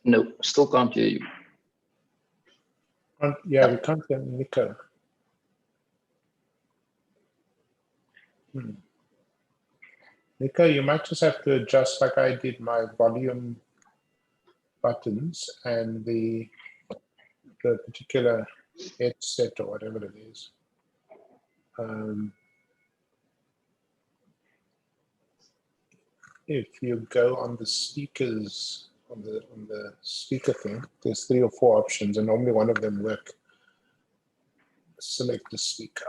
No, still can't hear you. Yeah, we can't hear Nico. Nico, you might just have to adjust, like I did, my volume buttons and the particular headset or whatever it is. If you go on the speakers, on the speaker thing, there's 3 or 4 options, and normally one of them work. Select the speaker.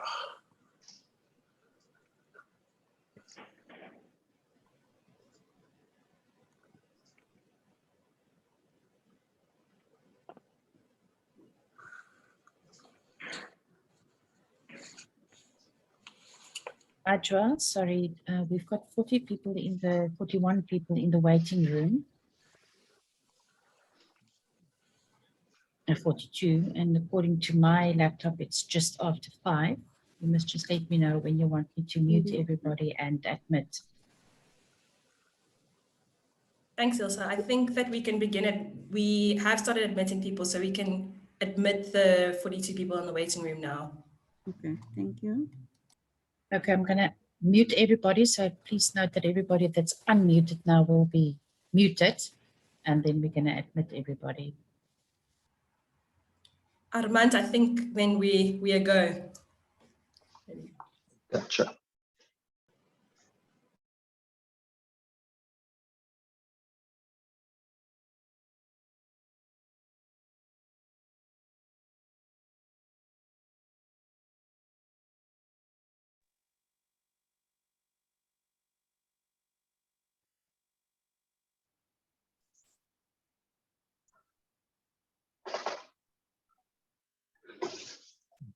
Ajwa, sorry, we've got 41 people in the waiting room. 42, and according to my laptop, it's just after 5. You must just let me know when you want me to mute everybody and admit. Thanks, Ilse. I think that we can begin it. We have started admitting people, so we can admit the 42 people in the waiting room now. Okay, thank you. Okay, I'm going to mute everybody, so please note that everybody that's unmuted now will be muted, and then we're going to admit everybody. Armand, I think then we are go. Gotcha.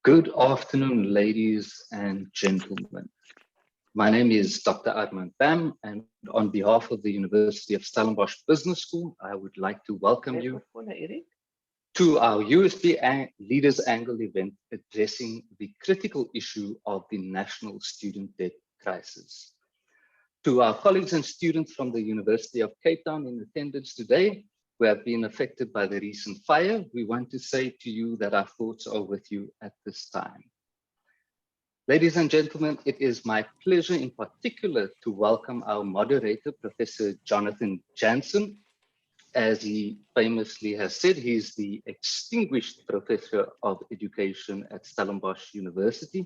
Good afternoon, ladies and gentlemen. My name is Dr. Armand Bam, and on behalf of the University of Stellenbosch Business School, I would like to welcome you to our USB Leaders Angle event addressing the critical issue of the national student debt crisis. To our colleagues and students from the University of Cape Town in attendance today, who have been affected by the recent fire, we want to say to you that our thoughts are with you at this time. Ladies and gentlemen, it is my pleasure in particular to welcome our moderator, Professor Jonathan Jansen. As he famously has said, he's the extinguished Professor of Education at Stellenbosch University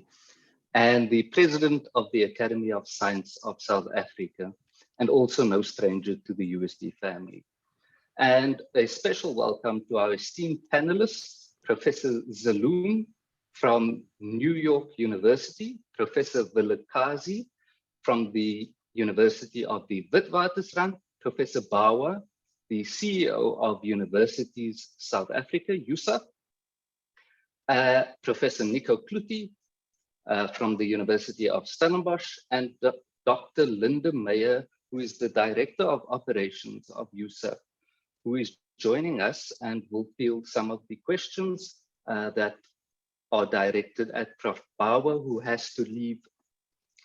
and the President of the Academy of Science of South Africa, and also no stranger to the USD family. And a special welcome to our esteemed panelists, Professor Zaloom from New York University, Professor Vilakazi from the University of the Witwatersrand, Professor Bauer, the CEO of Universities South Africa, USAF, Professor Nicole Klitzer from the University of Stellenbosch, and Dr. Linda Meyer, who is the Director of Operations of USAF, who is joining us and will field some of the questions that are directed at Prof. Bauer, who has to leave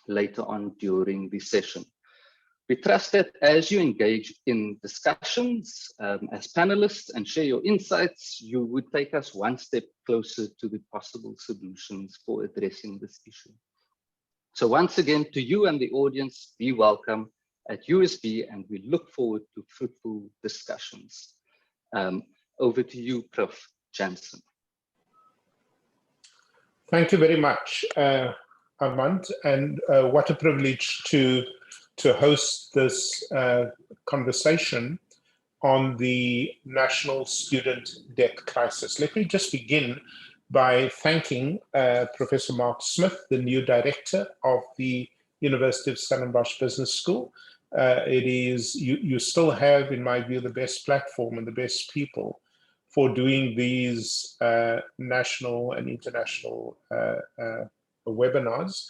later on during the session. We trust that as you engage in discussions as panelists and share your insights, you would take us one step closer to the possible solutions for addressing this issue. So once again, to you and the audience, be welcome at USB, and we look forward to fruitful discussions. Over to you, Prof. Jansen. Thank you very much, Armand, and what a privilege to host this conversation on the national student debt crisis. Let me just begin by thanking Professor Mark Smith, the new director of the University of Stellenbosch Business School. You still have, in my view, the best platform and the best people for doing these national and international webinars.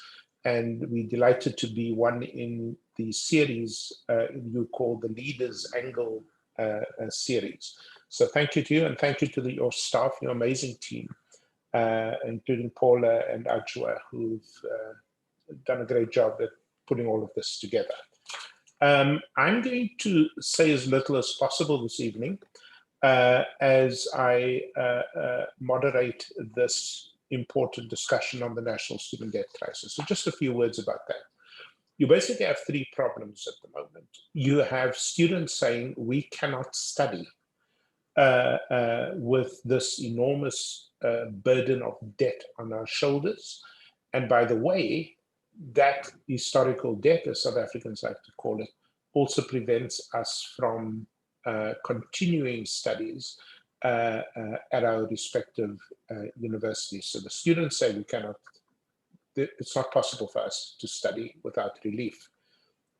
And we're delighted to be one in the series you call the Leaders Angle series. So thank you to you, and thank you to your staff, your amazing team, including Paula and Ajwa, who've done a great job at putting all of this together. I'm going to say as little as possible this evening. as I moderate this important discussion on the national student debt crisis. So just a few words about that. You basically have three problems at the moment. You have students saying we cannot study with this enormous burden of debt on our shoulders. And by the way, that historical debt, as South Africans like to call it, also prevents us from continuing studies at our respective universities. So the students say we cannot, it's not possible for us to study without relief.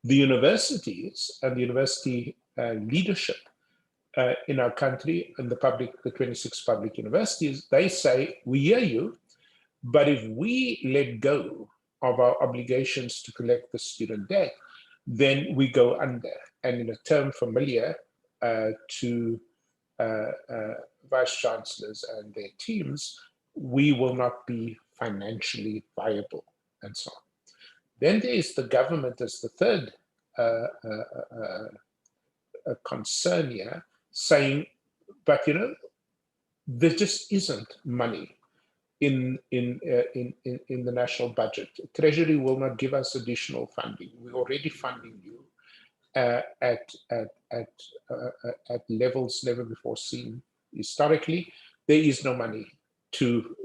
The universities and the university leadership in our country and the 26 public universities, they say, we hear you, but if we let go of our obligations to collect the student debt, then we go under. And in a term familiar to vice chancellors and their teams, we will not be financially viable, and so on. Then there is the government as the third concern here, saying, but you know, there just isn't money in the national budget. Treasury will not give us additional funding. We're already funding you at levels never before seen historically. There is no money to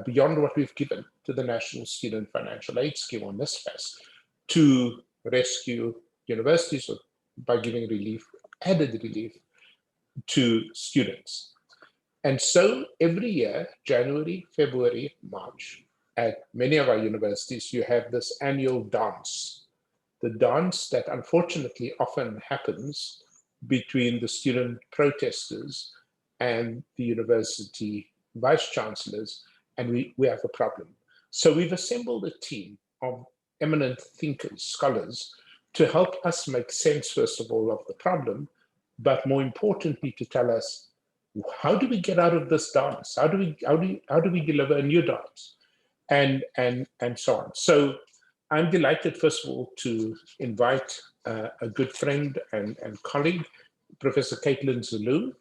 beyond what we've given to the National Student Financial Aid Scheme on this phase to rescue universities by giving relief, added relief to students. And so every year, January, February, March, at many of our universities, you have this annual dance. The dance that unfortunately often happens between the student protesters and the university vice chancellors, and we have a problem. So we've assembled a team of eminent thinkers, scholars, to help us make sense, first of all, of the problem, but more importantly, to tell us, how do we get out of this dance? How do we deliver a new dance? And so on. So I'm delighted, first of all, to invite a good friend and colleague, Professor Caitlin Zulu.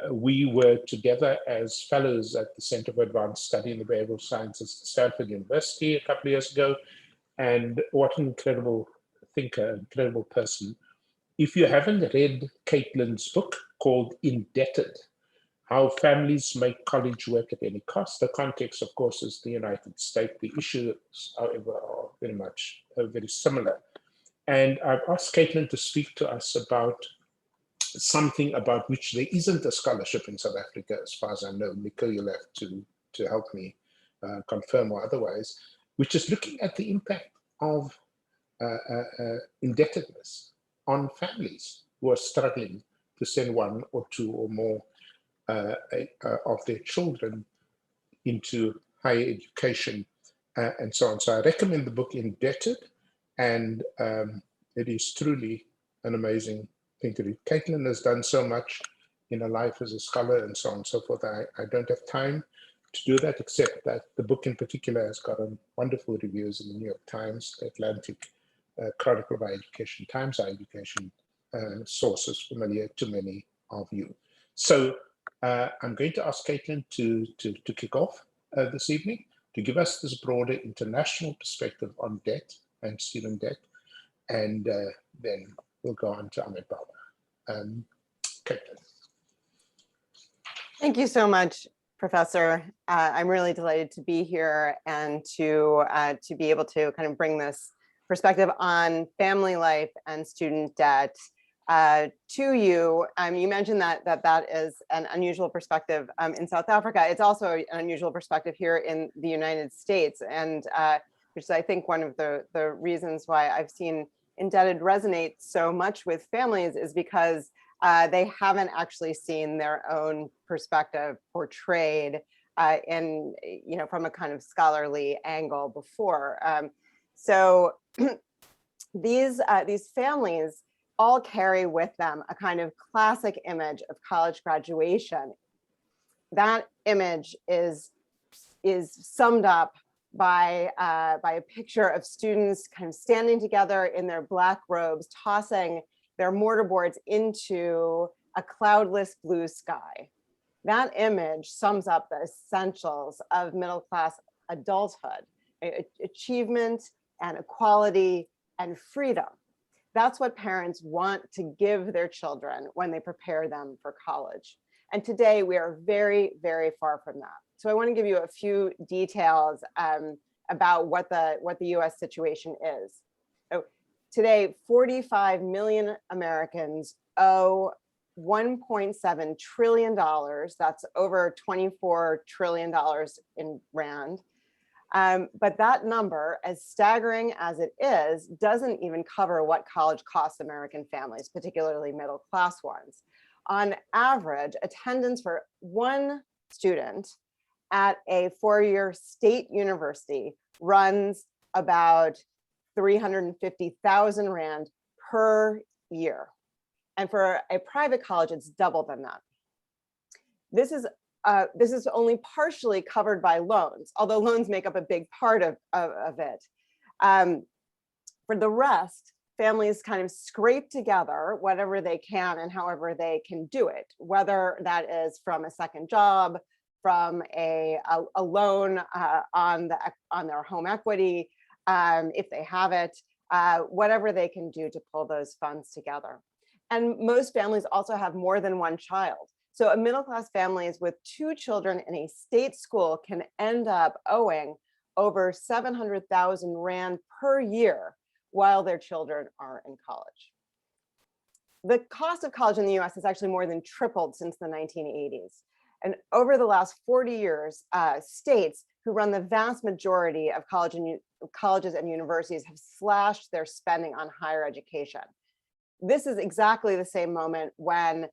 We were together as fellows at the Center for Advanced Study in the Behavioral Sciences at Stanford University a couple of years ago. And what an incredible thinker, incredible person. If you haven't read Caitlin's book called Indebted, How Families Make College Work at Any Cost, the context, of course, is the United States. The issues, however, are very much very similar. And I've asked Caitlin to speak to us about something about which there isn't a scholarship in South Africa, as far as I know. Nicole, you'll have to help me confirm or otherwise, which is looking at the impact of indebtedness on families who are struggling to send one or two or more of their children into higher education and so on. So I recommend the book Indebted, and it is truly an amazing thing to read. Caitlin has done so much in her life as a scholar and so on and so forth. I don't have time to do that, except that the book in particular has gotten wonderful reviews in the New York Times, the Atlantic, Chronicle of Higher Education, Times Higher Education, sources familiar to many of you. So I'm going to ask Caitlin to kick off this evening, to give us this broader international perspective on debt and student debt, and then we'll go on to Amit Bauer. Caitlin. Thank you so much, Professor. I'm really delighted to be here and to be able to kind of bring this perspective on family life and student debt to you. You mentioned that is an unusual perspective in South Africa. It's also an unusual perspective here in the United States, and which is, I think, one of the reasons why I've seen Indebted resonate so much with families is because they haven't actually seen their own perspective portrayed in, from a kind of scholarly angle before. So these families all carry with them a kind of classic image of college graduation. That image is summed up by a picture of students kind of standing together in their black robes, tossing their mortarboards into a cloudless blue sky. That image sums up the essentials of middle-class adulthood, achievement and equality and freedom. That's what parents want to give their children when they prepare them for college. And today we are very, very far from that. So I want to give you a few details about what the US situation is. So today, 45 million Americans owe $1.7 trillion. That's over $24 trillion in Rand. But that number, as staggering as it is, doesn't even cover what college costs American families, particularly middle-class ones. On average, attendance for one student at a four-year state university runs about 350,000 Rand per year. And for a private college, it's double than that. This is only partially covered by loans, although loans make up a big part of it. For the rest, families kind of scrape together whatever they can and however they can do it, whether that is from a second job, from a loan on their home equity, if they have it, whatever they can do to pull those funds together. And most families also have more than one child. So a middle-class families with two children in a state school can end up owing over 700,000 Rand per year while their children are in college. The cost of college in the US has actually more than tripled since the 1980s. And over the last 40 years, states who run the vast majority of colleges and universities have slashed their spending on higher education. This is exactly the same moment when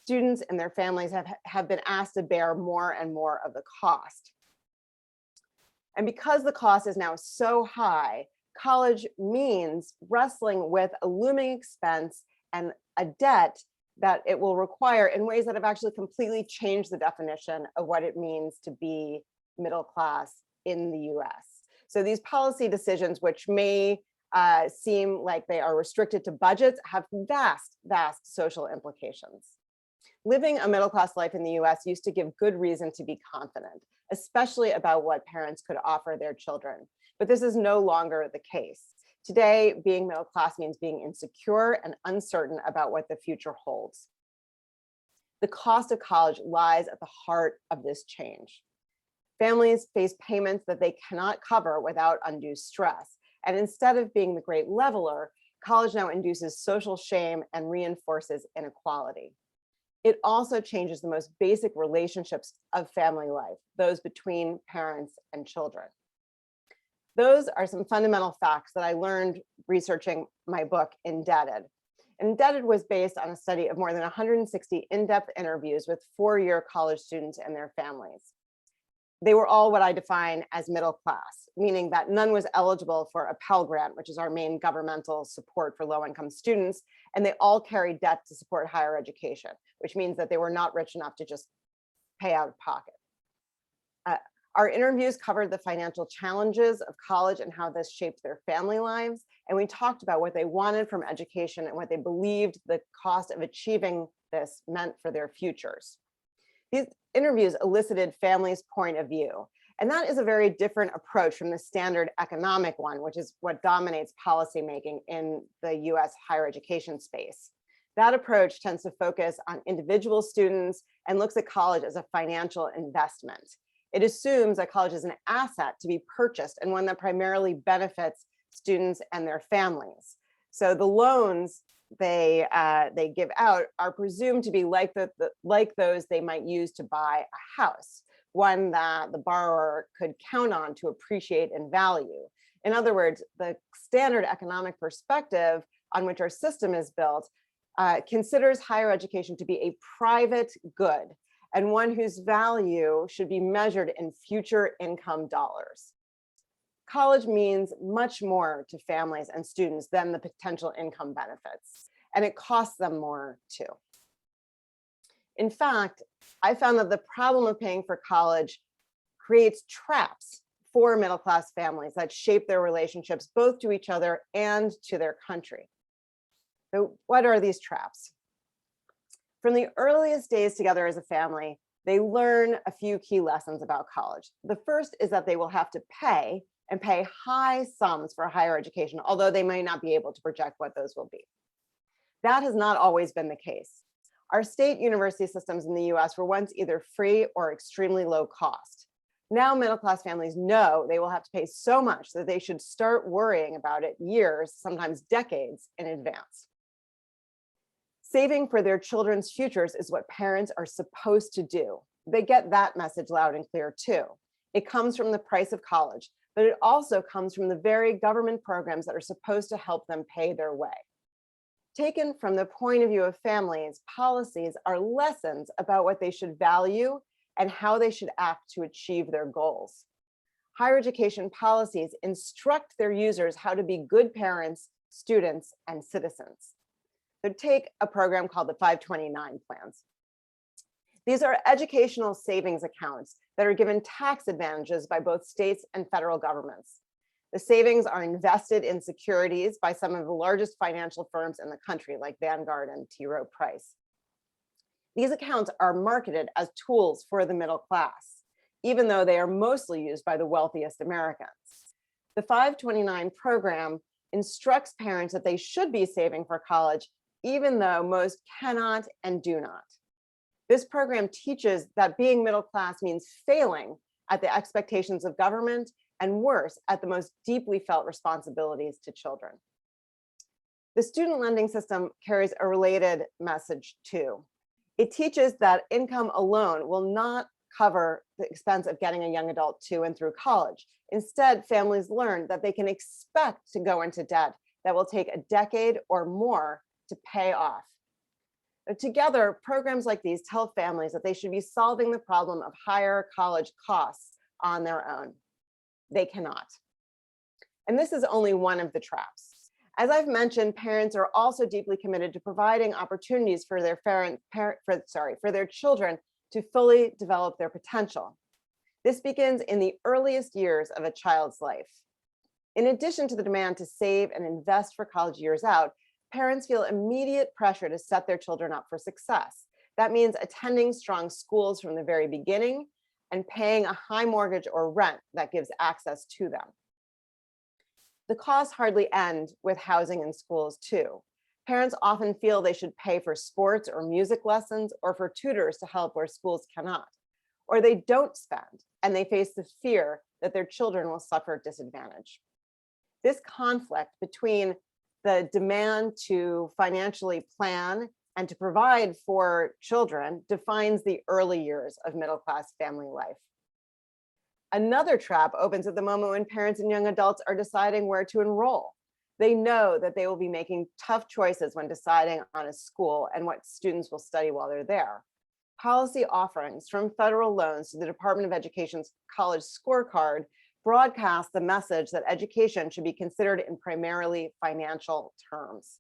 students and their families have been asked to bear more and more of the cost. And because the cost is now so high, college means wrestling with a looming expense and a debt that it will require in ways that have actually completely changed the definition of what it means to be middle class in the US. So these policy decisions, which may seem like they are restricted to budgets, have vast, vast social implications. Living a middle-class life in the US used to give good reason to be confident, especially about what parents could offer their children. But this is no longer the case. Today, being middle-class means being insecure and uncertain about what the future holds. The cost of college lies at the heart of this change. Families face payments that they cannot cover without undue stress. And instead of being the great leveler, college now induces social shame and reinforces inequality. It also changes the most basic relationships of family life, those between parents and children. Those are some fundamental facts that I learned researching my book, Indebted. Indebted was based on a study of more than 160 in-depth interviews with four-year college students and their families. They were all what I define as middle class, meaning that none was eligible for a Pell Grant, which is our main governmental support for low-income students, and they all carried debt to support higher education, which means that they were not rich enough to just pay out of pocket. Our interviews covered the financial challenges of college and how this shaped their family lives, and we talked about what they wanted from education and what they believed the cost of achieving this meant for their futures. These interviews elicited families' point of view, and that is a very different approach from the standard economic one, which is what dominates policymaking in the US higher education space. That approach tends to focus on individual students and looks at college as a financial investment. It assumes that college is an asset to be purchased and one that primarily benefits students and their families. So the loans they give out are presumed to be like those they might use to buy a house, one that the borrower could count on to appreciate in value. In other words, the standard economic perspective on which our system is built considers higher education to be a private good and one whose value should be measured in future income dollars. College means much more to families and students than the potential income benefits, and it costs them more too. In fact, I found that the problem of paying for college creates traps for middle-class families that shape their relationships both to each other and to their country. So what are these traps? From the earliest days together as a family, they learn a few key lessons about college. The first is that they will have to pay and pay high sums for higher education, although they might not be able to project what those will be. That has not always been the case. Our state university systems in the US were once either free or extremely low cost. Now middle-class families know they will have to pay so much that they should start worrying about it years, sometimes decades in advance. Saving for their children's futures is what parents are supposed to do. They get that message loud and clear too. It comes from the price of college, but it also comes from the very government programs that are supposed to help them pay their way. Taken from the point of view of families, policies are lessons about what they should value and how they should act to achieve their goals. Higher education policies instruct their users how to be good parents, students, and citizens. So take a program called the 529 plans. These are educational savings accounts that are given tax advantages by both states and federal governments. The savings are invested in securities by some of the largest financial firms in the country, like Vanguard and T. Rowe Price. These accounts are marketed as tools for the middle class, even though they are mostly used by the wealthiest Americans. The 529 program instructs parents that they should be saving for college, even though most cannot and do not. This program teaches that being middle class means failing at the expectations of government and worse, at the most deeply felt responsibilities to children. The student lending system carries a related message too. It teaches that income alone will not cover the expense of getting a young adult to and through college. Instead, families learn that they can expect to go into debt that will take a decade or more to pay off. Together, programs like these tell families that they should be solving the problem of higher college costs on their own. They cannot. And this is only one of the traps. As I've mentioned, parents are also deeply committed to providing opportunities for their children to fully develop their potential. This begins in the earliest years of a child's life. In addition to the demand to save and invest for college years out, parents feel immediate pressure to set their children up for success. That means attending strong schools from the very beginning and paying a high mortgage or rent that gives access to them. The costs hardly end with housing and schools too. Parents often feel they should pay for sports or music lessons or for tutors to help where schools cannot, or they don't spend and they face the fear that their children will suffer disadvantage. This conflict between the demand to financially plan and to provide for children defines the early years of middle-class family life. Another trap opens at the moment when parents and young adults are deciding where to enroll. They know that they will be making tough choices when deciding on a school and what students will study while they're there. Policy offerings from federal loans to the Department of Education's College Scorecard broadcast the message that education should be considered in primarily financial terms.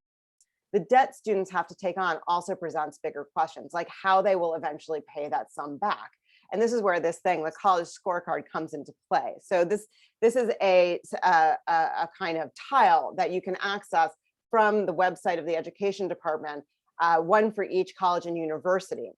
The debt students have to take on also presents bigger questions, like how they will eventually pay that sum back. And this is where this thing, the College Scorecard, comes into play. So this is a kind of tile that you can access from the website of the Education Department, one for each college and university.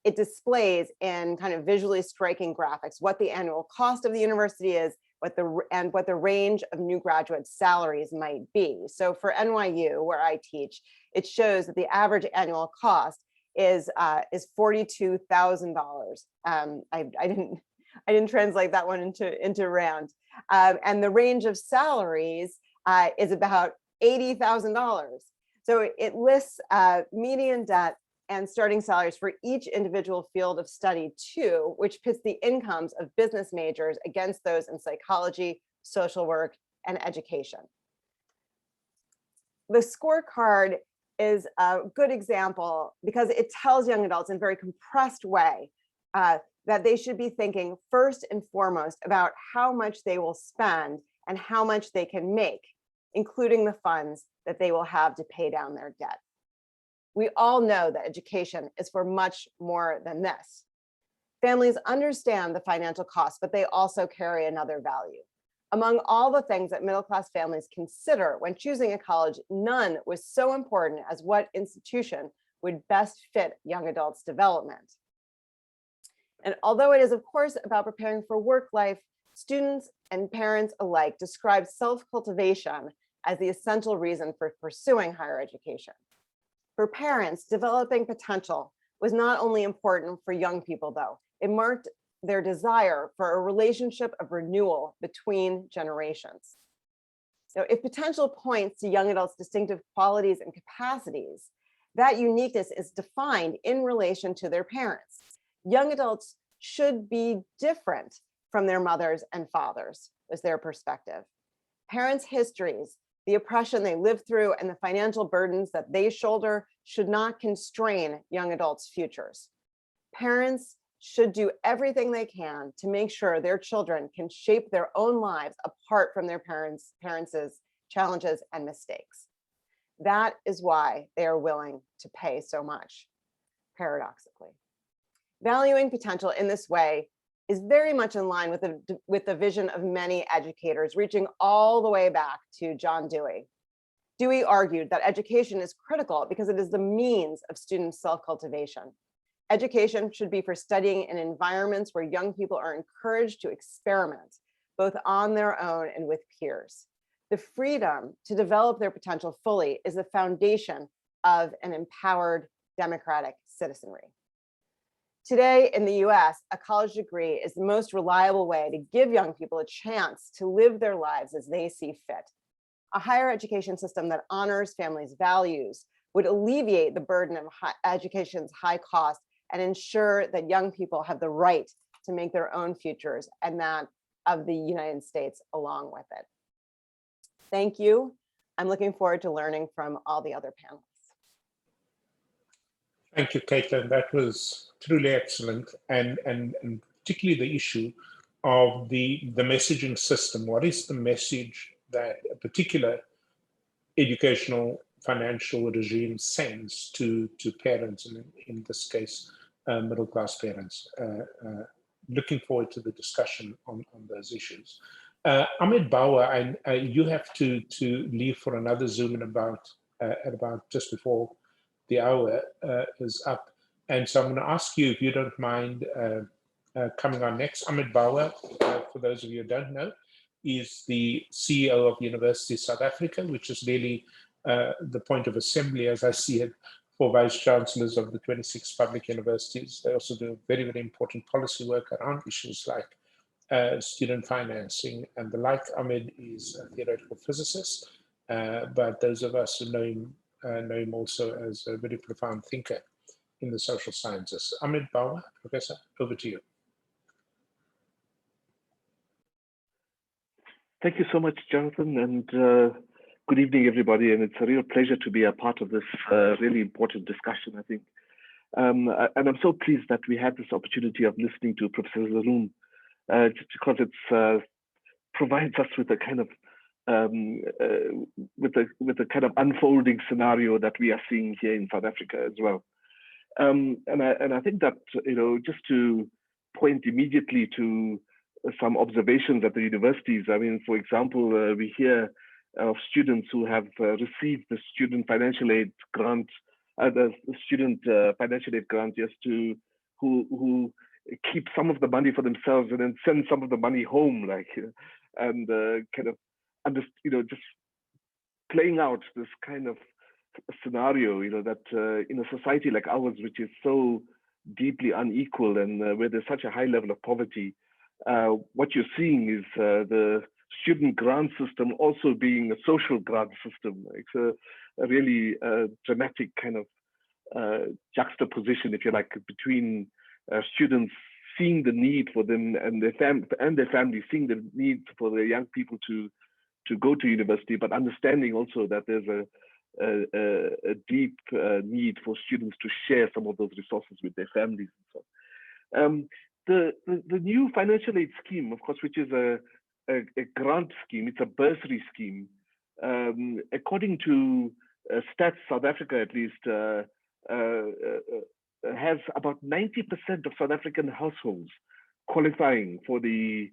It displays in kind of visually striking graphics what the annual cost of the university is, what the range of new graduate salaries might be. So for NYU, where I teach, it shows that the average annual cost is $42,000. I didn't translate that one into rand. And the range of salaries is about $80,000. So it lists median debt and starting salaries for each individual field of study too, which pits the incomes of business majors against those in psychology, social work, and education. The scorecard is a good example because it tells young adults in a very compressed way that they should be thinking first and foremost about how much they will spend and how much they can make, including the funds that they will have to pay down their debt. We all know that education is for much more than this. Families understand the financial costs, but they also carry another value. Among all the things that middle-class families consider when choosing a college, none was so important as what institution would best fit young adults' development. And although it is, of course, about preparing for work life, students and parents alike describe self-cultivation as the essential reason for pursuing higher education. For parents, developing potential was not only important for young people, though. It marked their desire for a relationship of renewal between generations. Now, if potential points to young adults' distinctive qualities and capacities, that uniqueness is defined in relation to their parents. Young adults should be different from their mothers and fathers, is their perspective. Parents' histories, the oppression they lived through, and the financial burdens that they shoulder should not constrain young adults' futures. Parents should do everything they can to make sure their children can shape their own lives apart from their parents' challenges and mistakes. That is why they are willing to pay so much, paradoxically. Valuing potential in this way is very much in line with the vision of many educators, reaching all the way back to John Dewey. Dewey argued that education is critical because it is the means of student self-cultivation. Education should be for studying in environments where young people are encouraged to experiment, both on their own and with peers. The freedom to develop their potential fully is the foundation of an empowered democratic citizenry. Today in the US, a college degree is the most reliable way to give young people a chance to live their lives as they see fit. A higher education system that honors families' values would alleviate the burden of education's high cost and ensure that young people have the right to make their own futures and that of the United States along with it. Thank you. I'm looking forward to learning from all the other panelists. Thank you, Caitlin. That was truly excellent, and particularly the issue of the messaging system. What is the message that a particular educational financial regime sends to parents, and in this case, middle-class parents? Looking forward to the discussion on those issues. Amit Bauer, you have to leave for another Zoom at about just before the hour is up. And so I'm going to ask you, if you don't mind coming on next. Amit Bauer, for those of you who don't know, is the CEO of University of South Africa, which is really the point of assembly, as I see it, for vice chancellors of the 26 public universities. They also do very, very important policy work around issues like student financing and the like. Amit is a theoretical physicist, but those of us who know him also as a very profound thinker in the social sciences. Amit Bauer, Professor, over to you. Thank you so much, Jonathan, and good evening, everybody. And it's a real pleasure to be a part of this really important discussion, I think. And I'm so pleased that we had this opportunity of listening to Professor Zaroon, just because it provides us with a kind of with a kind of unfolding scenario that we are seeing here in South Africa as well. And I think that, you know, just to point immediately to some observations at the universities. I mean, for example, we hear of students who have received the student financial aid grant, the student financial aid grant, just to who keep some of the money for themselves and then send some of the money home, like, and kind of just playing out this kind of scenario, you know, that in a society like ours, which is so deeply unequal and where there's such a high level of poverty, what you're seeing is the student grant system also being a social grant system. It's a really dramatic kind of juxtaposition, if you like, between students seeing the need for them and their families seeing the need for their young people to go to university, but understanding also that there's a deep need for students to share some of those resources with their families and so on. The new financial aid scheme, of course, which is a grant scheme, it's a bursary scheme. According to Stats South Africa, at least, has about 90% of South African households qualifying for the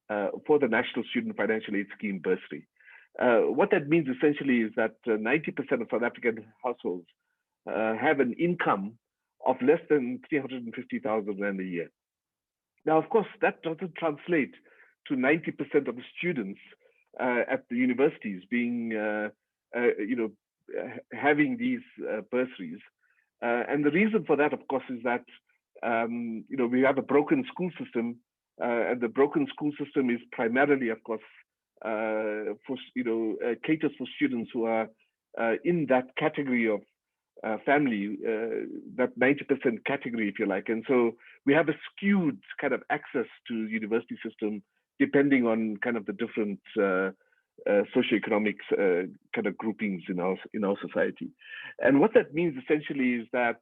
National Student Financial Aid Scheme bursary. What that means essentially is that 90% of South African households have an income of less than 350,000 Rand a year. Now, of course, that doesn't translate to 90% of the students at the universities being, having these bursaries. And the reason for that, of course, is that, we have a broken school system, and the broken school system is primarily, of course, caters for students who are in that category of family, that 90% category, if you like. And so we have a skewed kind of access to university system, depending on kind of the different socioeconomic kind of groupings in our society. And what that means essentially is that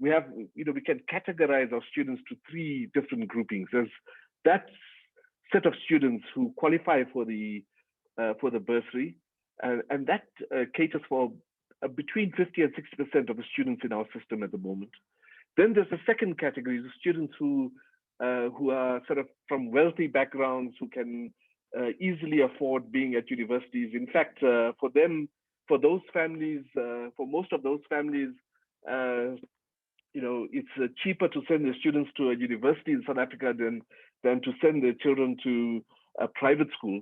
we have, we can categorize our students to three different groupings. There's that set of students who qualify for the bursary, and that caters for between 50 and 60% of the students in our system at the moment. Then there's a second category, the students who are sort of from wealthy backgrounds, who can easily afford being at universities. In fact, for those families, for most of those families, it's cheaper to send their students to a university in South Africa than to send their children to a private school.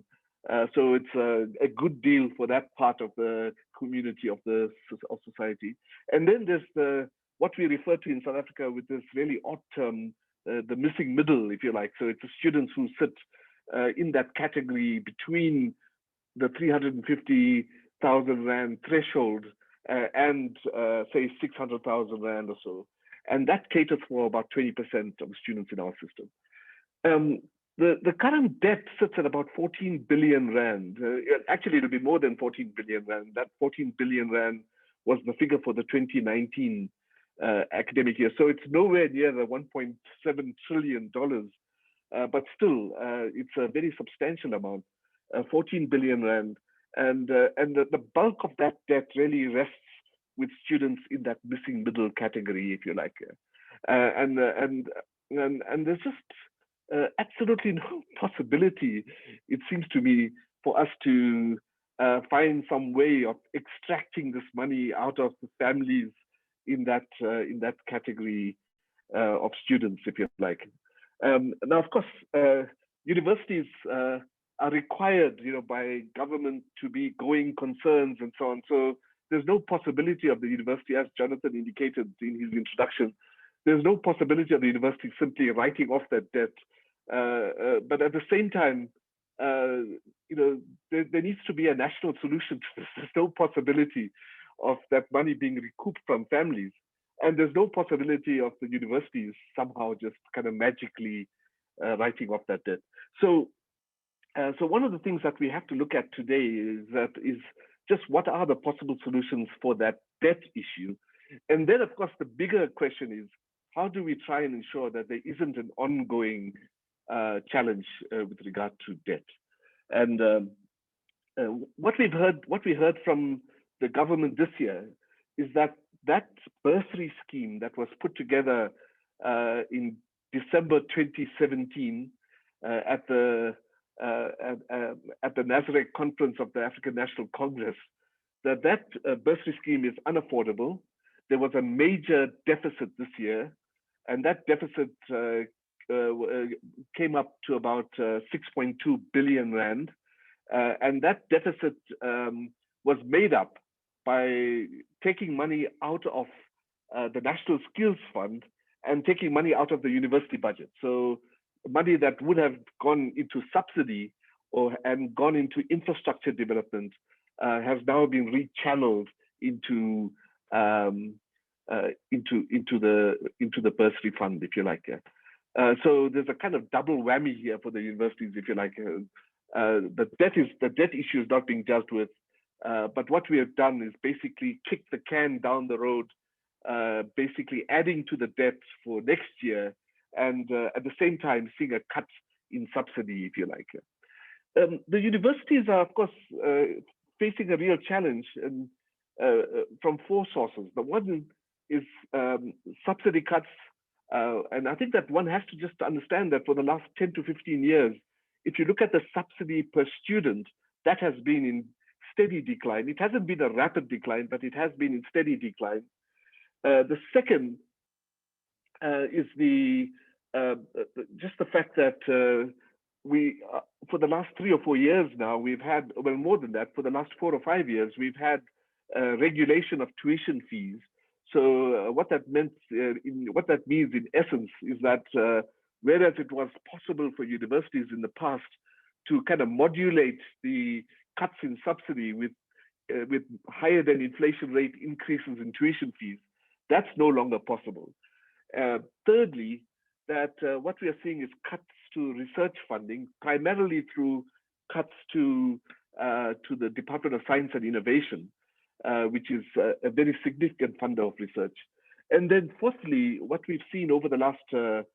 So it's a good deal for that part of the community of society. And then there's what we refer to in South Africa with this really odd term, the missing middle, if you like. So it's the students who sit in that category between the 350,000 Rand threshold and say 600,000 Rand or so. And that caters for about 20% of the students in our system. The current debt sits at about 14 billion Rand. Actually, it'll be more than 14 billion Rand. That 14 billion Rand was the figure for the 2019 academic year. So it's nowhere near the $1.7 trillion, but still, it's a very substantial amount, 14 billion Rand. And the bulk of that debt really rests with students in that missing middle category, if you like. And there's just absolutely no possibility, it seems to me, for us to find some way of extracting this money out of the families in that category of students, if you like. Now, of course, universities are required, by government to be going concerns and so on. So there's no possibility of the university, as Jonathan indicated in his introduction, there's no possibility of the university simply writing off that debt. But at the same time, there needs to be a national solution to this. There's no possibility of that money being recouped from families. And there's no possibility of the universities somehow just kind of magically writing off that debt. So one of the things that we have to look at today is just what are the possible solutions for that debt issue. And then, of course, the bigger question is, how do we try and ensure that there isn't an ongoing challenge with regard to debt? And what we heard from the government this year is that bursary scheme that was put together in December 2017 at the Nazareth conference of the African National Congress, that bursary scheme is unaffordable. There was a major deficit this year, and that deficit came up to about 6.2 billion Rand. And that deficit was made up by taking money out of the National Skills Fund and taking money out of the university budget. So money that would have gone into subsidy and gone into infrastructure development has now been rechanneled into the bursary fund, if you like. So there's a kind of double whammy here for the universities, if you like. The debt issue is not being dealt with, but what we have done is basically kick the can down the road, basically adding to the debt for next year, and at the same time seeing a cut in subsidy, if you like. The universities are, of course, facing a real challenge from four sources. The one is subsidy cuts, and I think that one has to just understand that for the last 10 to 15 years, if you look at the subsidy per student that has been in steady decline. It hasn't been a rapid decline, but it has been in steady decline. The second is just the fact that we, for the last 3 or 4 years now, we've had, well, more than that, for the last 4 or 5 years, we've had regulation of tuition fees. So what that means in essence is that whereas it was possible for universities in the past to kind of modulate the cuts in subsidy with higher than inflation rate increases in tuition fees, that's no longer possible. Thirdly, that what we are seeing is cuts to research funding, primarily through cuts to the Department of Science and Innovation, which is a very significant funder of research. And then fourthly, what we've seen over the last 4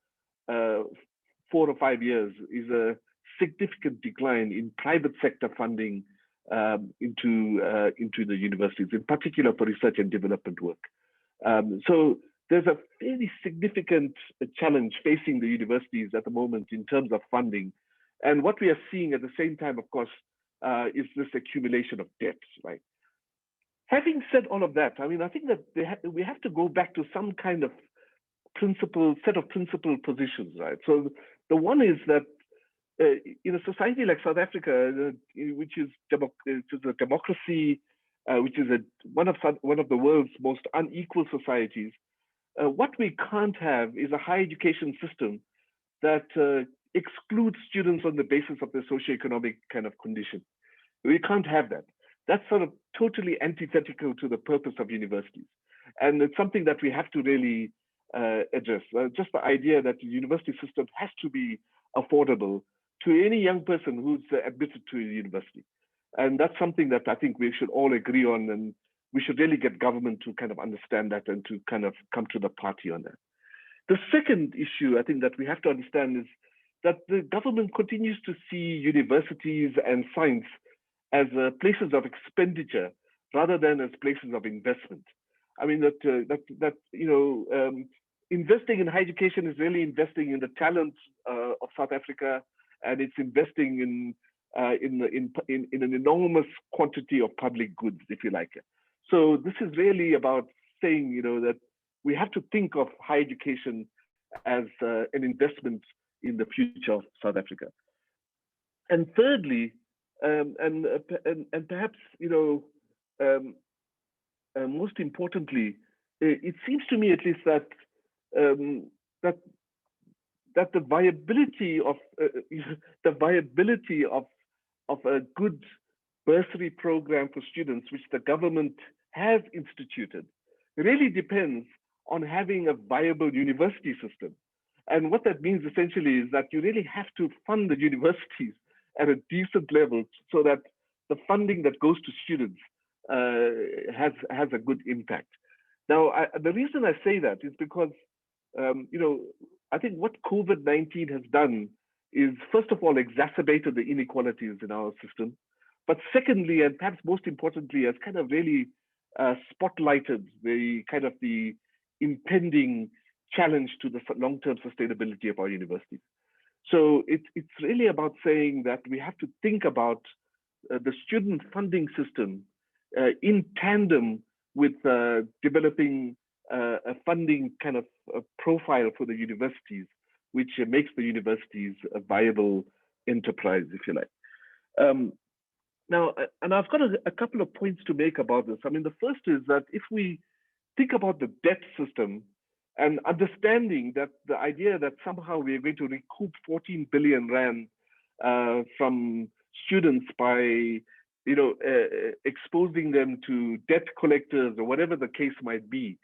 or 5 years is a significant decline in private sector funding into the universities, in particular for research and development work. So there's a very significant challenge facing the universities at the moment in terms of funding. And what we are seeing at the same time, of course, is this accumulation of debts, right? Having said all of that, I mean, I think that we have to go back to some kind of set of principle positions, right? So the one is that in a society like South Africa, which is a democracy, which is one of the world's most unequal societies, what we can't have is a higher education system that excludes students on the basis of their socioeconomic kind of condition. We can't have that. That's sort of totally antithetical to the purpose of universities. And it's something that we have to really address. Just the idea that the university system has to be affordable to any young person who's admitted to a university. And that's something that I think we should all agree on, and we should really get government to kind of understand that and to kind of come to the party on that. The second issue I think that we have to understand is that the government continues to see universities and science as places of expenditure rather than as places of investment. I mean, investing in higher education is really investing in the talent of South Africa, and it's investing in an enormous quantity of public goods, if you like. So this is really about saying, that we have to think of higher education as an investment in the future of South Africa. And thirdly, and perhaps most importantly, it seems to me at least that that the viability of a good bursary program for students, which the government has instituted, really depends on having a viable university system. And what that means essentially is that you really have to fund the universities at a decent level so that the funding that goes to students has a good impact. Now, the reason I say that is because, I think what COVID-19 has done is, first of all, exacerbated the inequalities in our system. But secondly, and perhaps most importantly, has kind of really spotlighted the impending challenge to the long-term sustainability of our universities. So it's really about saying that we have to think about the student funding system in tandem with developing a funding kind of profile for the universities, which makes the universities a viable enterprise, if you like. Now, and I've got a couple of points to make about this. I mean, the first is that if we think about the debt system and understanding that the idea that somehow we're going to recoup 14 billion rand from students by exposing them to debt collectors or whatever the case might be,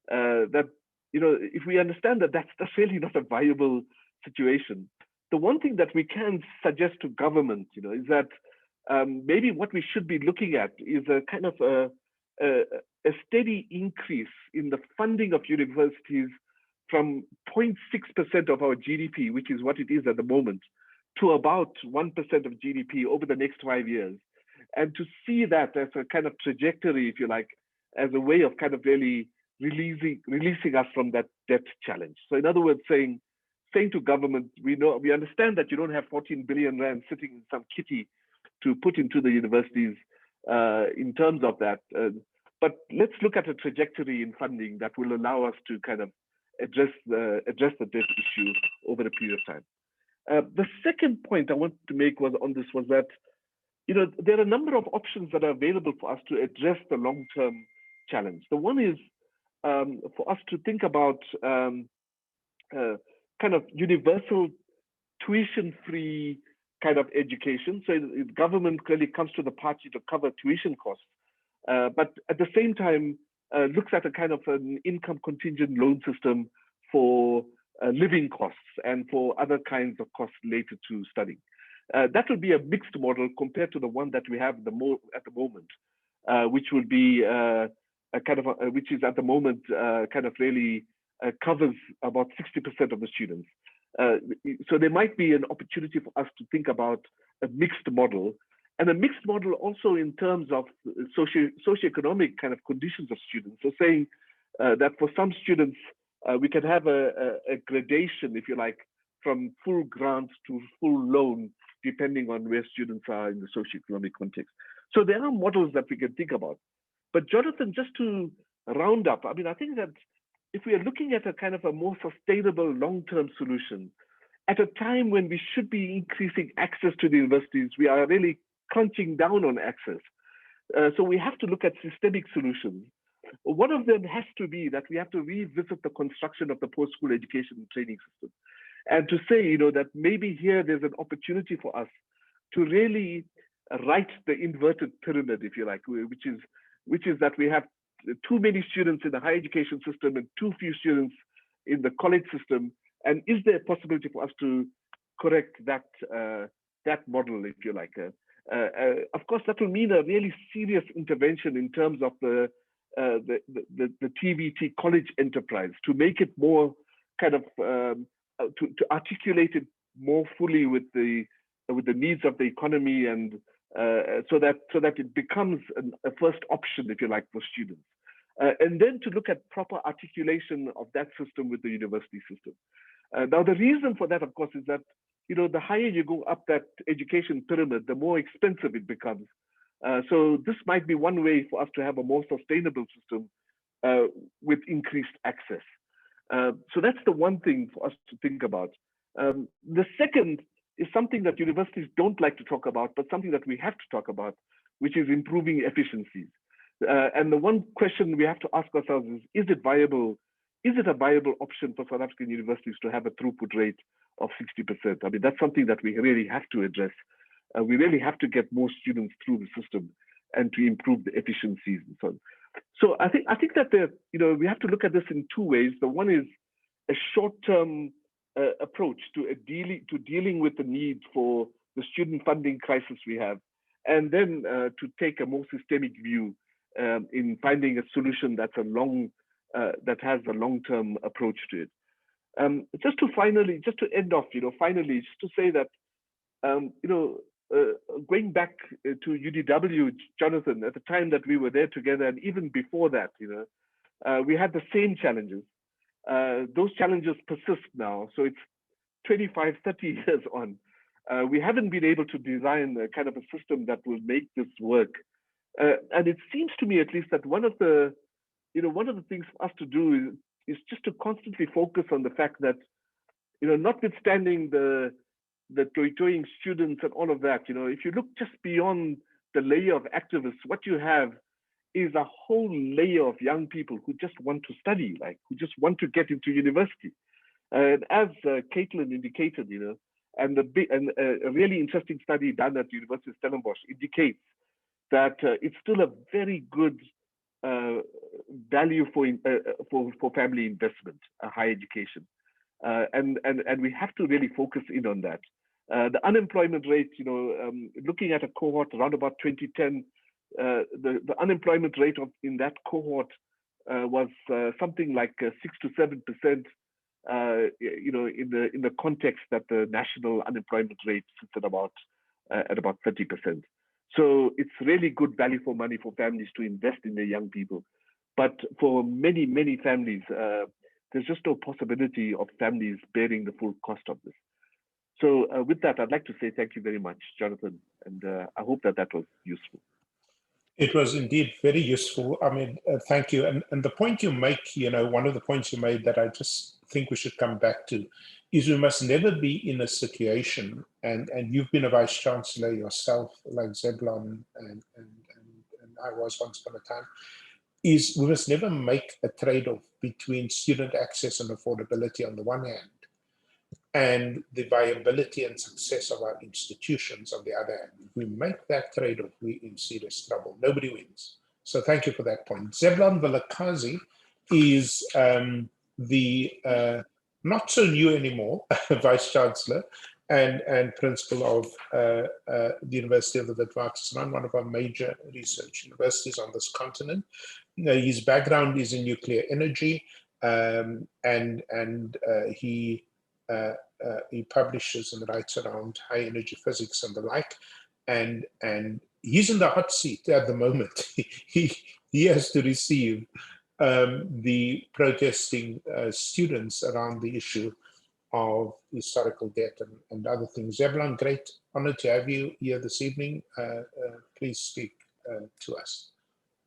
that if we understand that that's really not a viable situation, the one thing that we can suggest to government, is that maybe what we should be looking at is a kind of a steady increase in the funding of universities from 0.6% of our GDP, which is what it is at the moment, to about 1% of GDP over the next 5 years. And to see that as a kind of trajectory, if you like, as a way of kind of really releasing us from that debt challenge. So in other words, saying to government, we understand that you don't have 14 billion rand sitting in some kitty to put into the universities in terms of that. But let's look at a trajectory in funding that will allow us to kind of address the debt issue over a period of time. The second point I wanted to make was that, you know, there are a number of options that are available for us to address the long-term challenge. The one is for us to think about kind of universal tuition-free kind of education. So government clearly comes to the party to cover tuition costs, but at the same time looks at a kind of an income contingent loan system for living costs and for other kinds of costs related to studying. That would be a mixed model compared to the one that we have at the moment, which would be which is at the moment kind of really covers about 60% of the students. So there might be an opportunity for us to think about a mixed model, and a mixed model also in terms of socioeconomic kind of conditions of students. So saying that for some students, we can have a gradation, if you like, from full grant to full loan, depending on where students are in the socioeconomic context. So there are models that we can think about. But Jonathan, just to round up, I mean, I think that if we are looking at a kind of a more sustainable long-term solution, at a time when we should be increasing access to the universities, we are really crunching down on access. So we have to look at systemic solutions. One of them has to be that we have to revisit the construction of the post-school education and training system. And to say, you know, that maybe here there's an opportunity for us to really right the inverted pyramid, if you like, which is that we have too many students in the higher education system and too few students in the college system. And is there a possibility for us to correct that model, if you like? Of course, that will mean a really serious intervention in terms of the TVT college enterprise to make it more kind of to articulate it more fully with the needs of the economy, and so that it becomes a first option, if you like, for students. And then to look at proper articulation of that system with the university system. Now, the reason for that, of course, is that, you know, the higher you go up that education pyramid, the more expensive it becomes. So this might be one way for us to have a more sustainable system with increased access. So that's the one thing for us to think about. The second is something that universities don't like to talk about, but something that we have to talk about, which is improving efficiencies. And the one question we have to ask ourselves is it viable? Is it a viable option for South African universities to have a throughput rate of 60%? I mean, that's something that we really have to address. We really have to get more students through the system and to improve the efficiencies and so on. So I think that we have to look at this in two ways. The one is a short-term approach to dealing with the need for the student funding crisis we have, and then to take a more systemic view in finding a solution that's that has a long-term approach to it. Just to end off, finally, just to say that, going back to UDW, Jonathan, at the time that we were there together, and even before that, we had the same challenges. Those challenges persist now. So it's 25, 30 years on. We haven't been able to design a kind of a system that will make this work. And it seems to me, at least, that one of the things for us to do is just to constantly focus on the fact that, notwithstanding the toy-toying students and all of that, if you look just beyond the layer of activists, what you have is a whole layer of young people who just want to study, who just want to get into university. And as Caitlin indicated, and a really interesting study done at the University of Stellenbosch indicates that it's still a very good value for family investment, higher education. And we have to really focus in on that. The unemployment rate, looking at a cohort around about 2010, the unemployment rate in that cohort was something like 6 to 7%. In the context that the national unemployment rate sits at about 30%. So it's really good value for money for families to invest in their young people. But for many, many families, there's just no possibility of families bearing the full cost of this. So with that, I'd like to say thank you very much, Jonathan, and I hope that that was useful. It was indeed very useful. I mean, thank you. And the point you make, one of the points you made that I just think we should come back to is we must never be in a situation, and you've been a vice chancellor yourself, like Zebulon, and I was once upon a time, is we must never make a trade-off between student access and affordability on the one hand, and the viability and success of our institutions on the other hand. If we make that trade-off, we're in serious trouble. Nobody wins. So thank you for that point. Zebulon Vilakazi is the not so new anymore Vice Chancellor and Principal of the University of the Witwatersrand, one of our major research universities on this continent. His background is in nuclear energy, and he publishes and writes around high energy physics and the like, and he's in the hot seat at the moment. he has to receive the protesting students around the issue of historical debt and other things. Zebulon, great honor to have you here this evening. Please speak to us.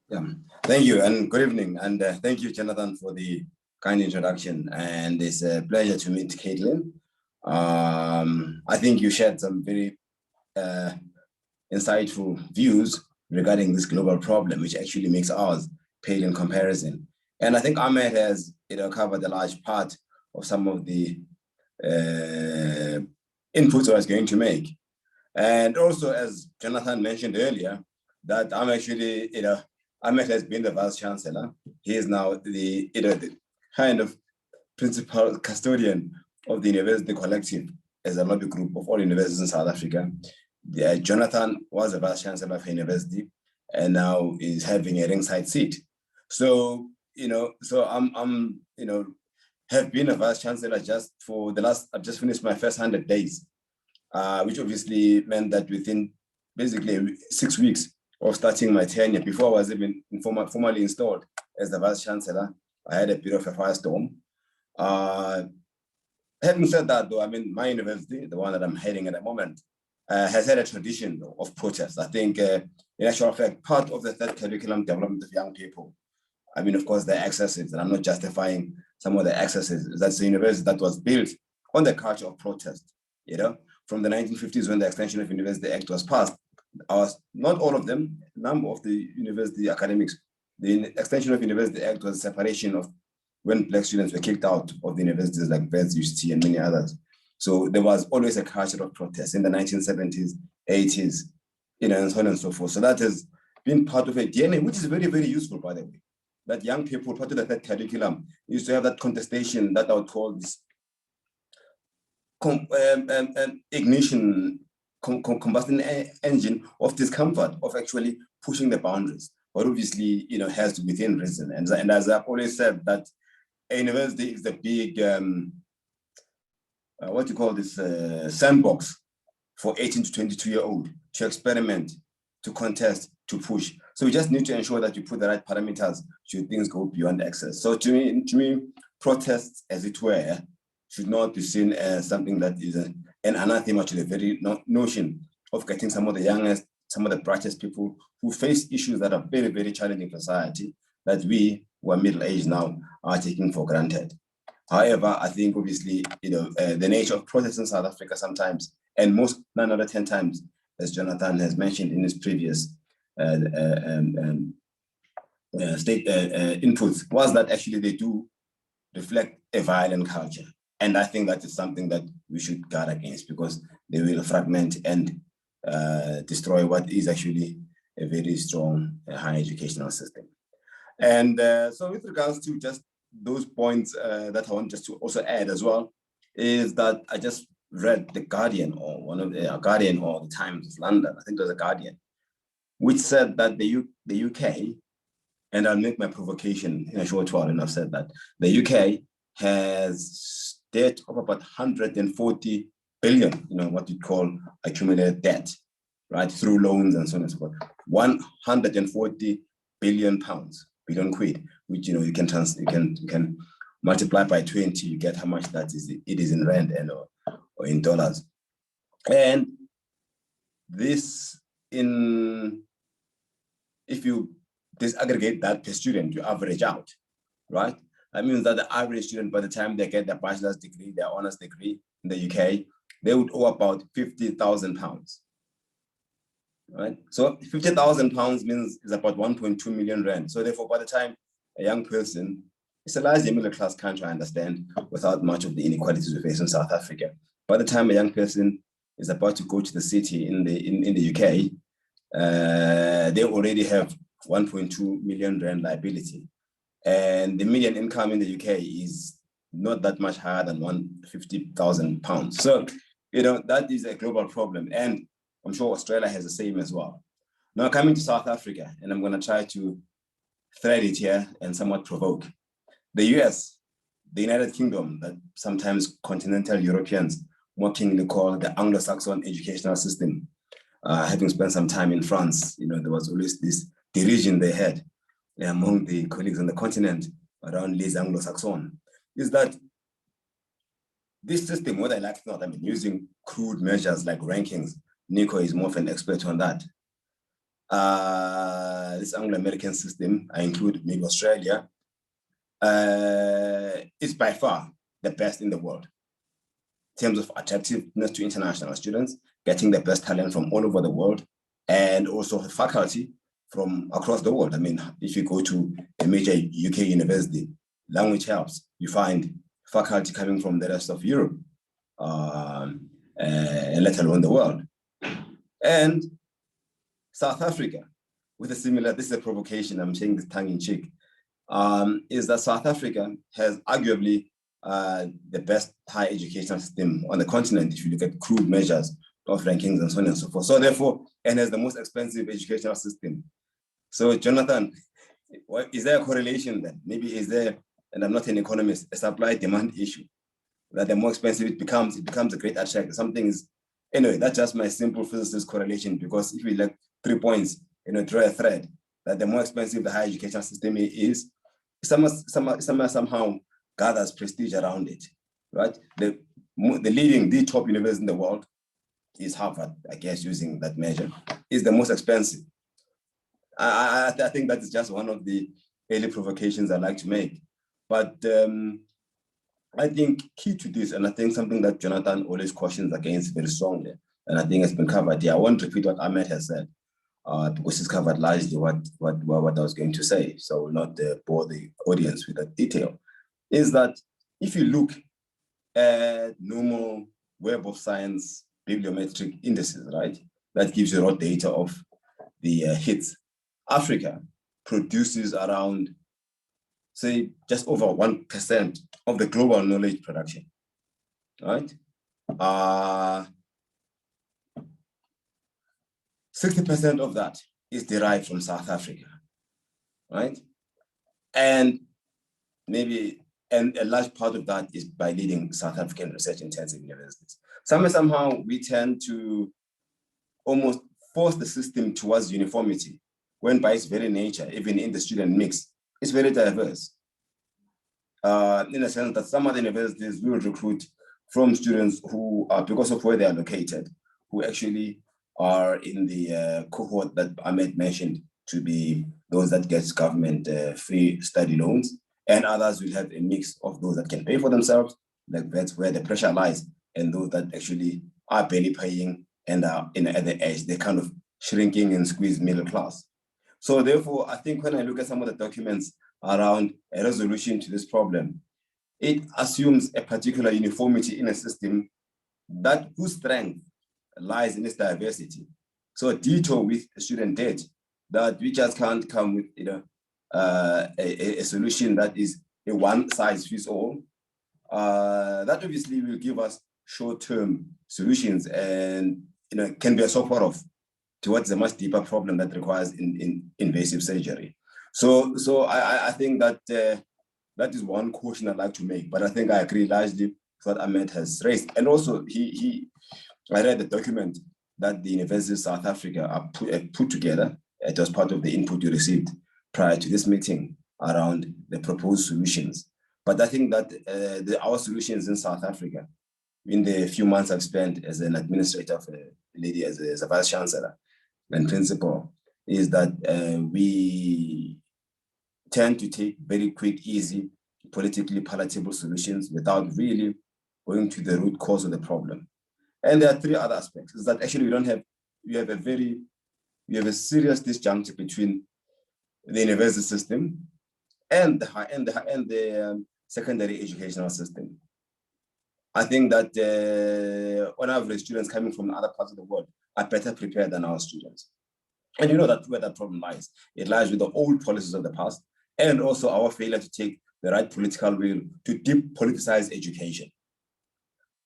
Yeah, thank you and good evening, and thank you, Jonathan, for the kind introduction. And it's a pleasure to meet Caitlin. I think you shared some very insightful views regarding this global problem, which actually makes ours pale in comparison. And I think Ahmed has covered a large part of some of the inputs I was going to make. And also, as Jonathan mentioned earlier, that I'm actually, Ahmed has been the Vice Chancellor. He is now the kind of principal custodian of the University Collective as a lobby group of all universities in South Africa. Jonathan was a Vice Chancellor of a university and now is having a ringside seat. So, I'm have been a Vice Chancellor just for the last, I've just finished my first 100 days, which obviously meant that within basically 6 weeks of starting my tenure, before I was even formally installed as the Vice Chancellor, I had a bit of a firestorm. Having said that, though, I mean, my university, the one that I'm heading at the moment, has had a tradition of protest. I think, in actual fact, part of the third curriculum development of young people, I mean, of course, the excesses, and I'm not justifying some of the excesses. That's a university that was built on the culture of protest, from the 1950s when the Extension of University Act was passed. Not all of them, a number of the university academics, the Extension of University Act was a separation of when Black students were kicked out of the universities like Wits, UCT, and many others. So there was always a culture of protest in the 1970s, 80s, and so on and so forth. So that has been part of a DNA, which is very, very useful, by the way. That young people, part of the third curriculum, used to have that contestation that I would call this ignition, combustion engine of discomfort, of actually pushing the boundaries. But obviously, has to be within reason. And as I've always said, that a university is the big, sandbox for 18 to 22-year-old to experiment, to contest, to push. So we just need to ensure that you put the right parameters should things go beyond excess. So to me, protests, as it were, should not be seen as something that is an anathema to the very notion of getting some of the youngest, some of the brightest people who face issues that are very, very challenging for society, that we who are middle-aged now are taking for granted. However, I think obviously, the nature of protests in South Africa sometimes, and most 9 out of 10 times, as Jonathan has mentioned in his previous inputs, was that actually they do reflect a violent culture. And I think that is something that we should guard against, because they will fragment and destroy what is actually a very strong higher educational system. And so with regards to just those points that I want just to also add as well, is that I just read The Guardian, or one of the Guardian or the Times of London, I think it was a Guardian, which said that the UK, and I'll make my provocation in a short while, and I've said that the UK has debt of about 140 billion, what you call accumulated debt, right, through loans and so on and so forth. 140 billion pounds, billion quid, which you can multiply by 20, you get how much that is. It is in rand and or in dollars. And this, if you disaggregate that per student, you average out, right? That means that the average student, by the time they get their bachelor's degree, their honors degree in the UK, they would owe about £50,000, right? So £50,000 means is about 1.2 million rand. So therefore, by the time a young person, it's a largely middle class country, I understand, without much of the inequalities we face in South Africa. By the time a young person is about to go to the city in the UK, they already have 1.2 million rand liability. And the median income in the UK is not that much higher than £150,000. So, that is a global problem. And I'm sure Australia has the same as well. Now coming to South Africa, and I'm going to try to thread it here and somewhat provoke. The US, the United Kingdom, that sometimes continental Europeans mockingly call the Anglo-Saxon educational system. Having spent some time in France, there was always this derision they had among the colleagues on the continent around les Anglo-Saxon, is that this system, whether I like it or not, using crude measures like rankings, Nico is more of an expert on that. This Anglo-American system, I include maybe Australia, is by far the best in the world in terms of attractiveness to international students, getting the best talent from all over the world, and also faculty from across the world. If you go to a major UK university, language helps. You find faculty coming from the rest of Europe, let alone the world. And South Africa, with a similar, this is a provocation, I'm saying this tongue in cheek, is that South Africa has arguably the best higher educational system on the continent, if you look at crude measures of rankings and so on and so forth. So therefore, and has the most expensive educational system. So Jonathan, is there a correlation then? Maybe is there, and I'm not an economist, a supply-demand issue, that the more expensive it becomes a great attractor. Something is, anyway, that's just my simple physicist correlation, because if we like 3 points, draw a thread, that the more expensive the higher education system is, somehow gathers prestige around it, right? The top university in the world is Harvard, I guess, using that measure, is the most expensive. I think that is just one of the early provocations I like to make. But I think key to this, and I think something that Jonathan always cautions against very strongly, and I think it's been covered here. I won't repeat what Amit has said, because it's covered largely what I was going to say, so I will not bore the audience with that detail, is that if you look at normal Web of Science bibliometric indices, right, that gives you raw data of the hits. Africa produces around, say, just over 1% of the global knowledge production, right? 60% of that is derived from South Africa, right? And a large part of that is by leading South African research-intensive universities. Somehow we tend to almost force the system towards uniformity, when by its very nature, even in the student mix, it's very diverse. In a sense that some other universities will recruit from students who are, because of where they are located, who actually are in the cohort that Amit mentioned, to be those that get government free study loans, and others will have a mix of those that can pay for themselves, like that's where the pressure lies, and those that actually are barely paying and are at the edge, they're kind of shrinking and squeezed middle class. So therefore, I think when I look at some of the documents around a resolution to this problem, it assumes a particular uniformity in a system that whose strength lies in its diversity. So ditto with student debt, that we just can't come with a solution that is a one size fits all. That obviously will give us short-term solutions and can be a sort of towards a much deeper problem that requires invasive surgery. So I think that that is one caution I'd like to make, but I think I agree largely with what Amit has raised. And also I read the document that the University of South Africa are put together. It was part of the input you received prior to this meeting around the proposed solutions. But I think that our solutions in South Africa, in the few months I've spent as an administrator of a lady, as a vice chancellor and principal, is that we tend to take very quick, easy, politically palatable solutions without really going to the root cause of the problem. And there are three other aspects. Is that actually we have a serious disjuncture between the university system and the secondary educational system. I think that on average, students coming from other parts of the world are better prepared than our students. And you know that where that problem lies. It lies with the old policies of the past and also our failure to take the right political will to depoliticize education,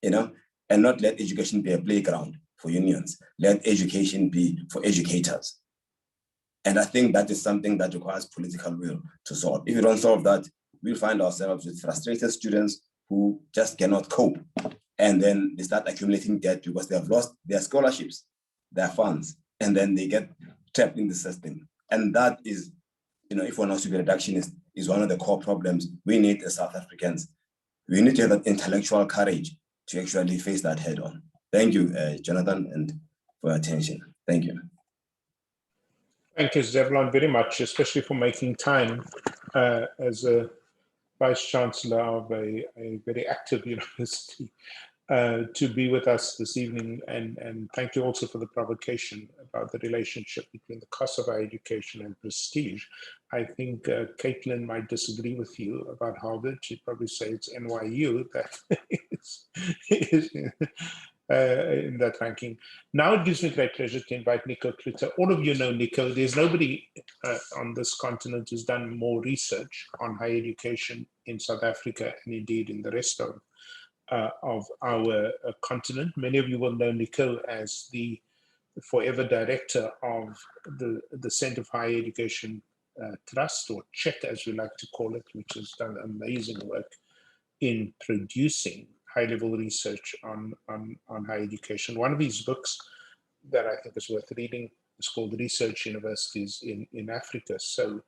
and not let education be a playground for unions. Let education be for educators. And I think that is something that requires political will to solve. If you don't solve that, we'll find ourselves with frustrated students who just cannot cope. And then they start accumulating debt because they have lost their scholarships, their funds, and then they get trapped in the system. And that is, if we're not to be reductionist, is one of the core problems we need as South Africans. We need to have that intellectual courage to actually face that head on. Thank you, Jonathan, and for your attention. Thank you. Thank you, Zevlon, very much, especially for making time as a Vice Chancellor of a very active university to be with us this evening. And thank you also for the provocation about the relationship between the cost of our education and prestige. I think Caitlin might disagree with you about Harvard. She'd probably say it's NYU that is in that ranking. Now it gives me great pleasure to invite Nicole Klitzer. All of you know Nicole. There's nobody on this continent who's done more research on higher education in South Africa and indeed in the rest of our continent. Many of you will know Nicole as the forever director of the Center for Higher Education Trust, or CHET as we like to call it, which has done amazing work in producing high-level research on higher education. One of his books that I think is worth reading is called Research Universities in Africa. So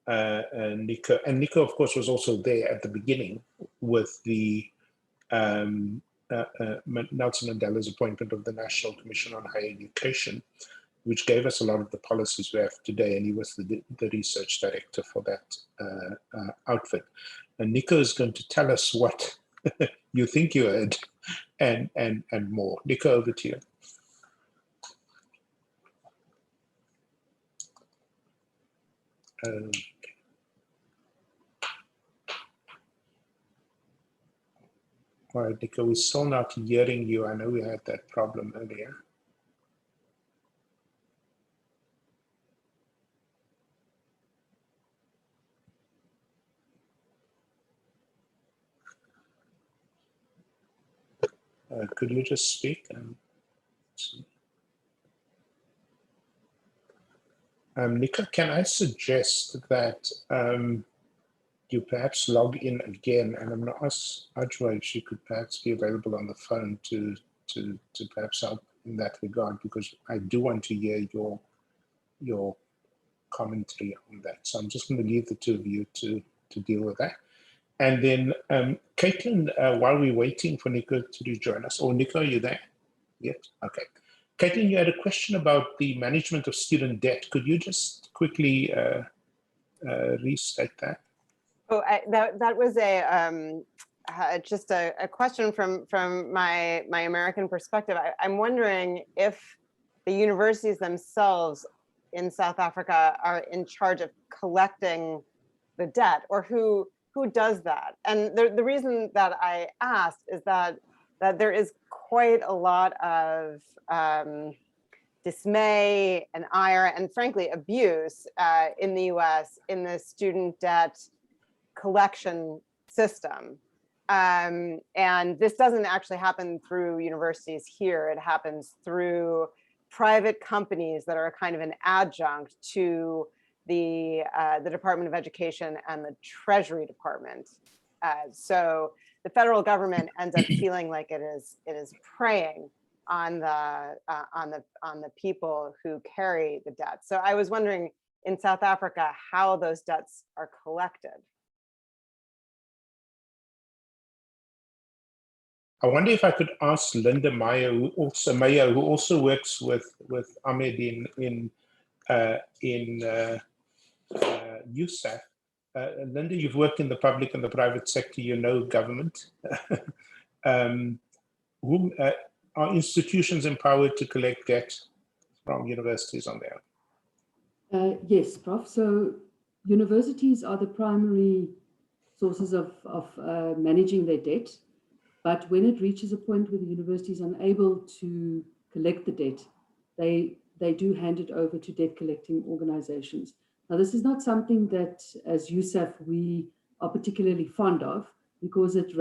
Nico, of course, was also there at the beginning with the Nelson Mandela's appointment of the National Commission on Higher Education, which gave us a lot of the policies we have today, and he was the research director for that outfit. And Nico is going to tell us what you think you heard and more. Nico, over to you. All right, Nico, we're still not hearing you. I know we had that problem earlier. Could you just speak? Nico, can I suggest that you perhaps log in again, and I'm going to ask Ajwa if she could perhaps be available on the phone to perhaps help in that regard, because I do want to hear your commentary on that. So I'm just going to leave the two of you to deal with that. And then Caitlin, while we're waiting for Nico to rejoin us, Nico, are you there? Yes, okay. Caitlin, you had a question about the management of student debt. Could you just quickly restate that? Oh, that was just a question from my American perspective. I'm wondering if the universities themselves in South Africa are in charge of collecting the debt, or who does that? And the reason that I asked is that there is quite a lot of dismay and ire and frankly abuse in the US in the student debt collection system. And this doesn't actually happen through universities here. It happens through private companies that are kind of an adjunct to the Department of Education and the Treasury Department. So the federal government ends up feeling like it is preying on the people who carry the debt. So I was wondering in South Africa how those debts are collected. I wonder if I could ask Linda Meyer, who also works with Ahmed in USAF. Linda, you've worked in the public and the private sector, you know government. Are institutions empowered to collect debt from universities on their own? Yes, Prof. So universities are the primary sources of managing their debt. But when it reaches a point where the university is unable to collect the debt, they do hand it over to debt collecting organizations. Now, this is not something that as USAF we are particularly fond of, because it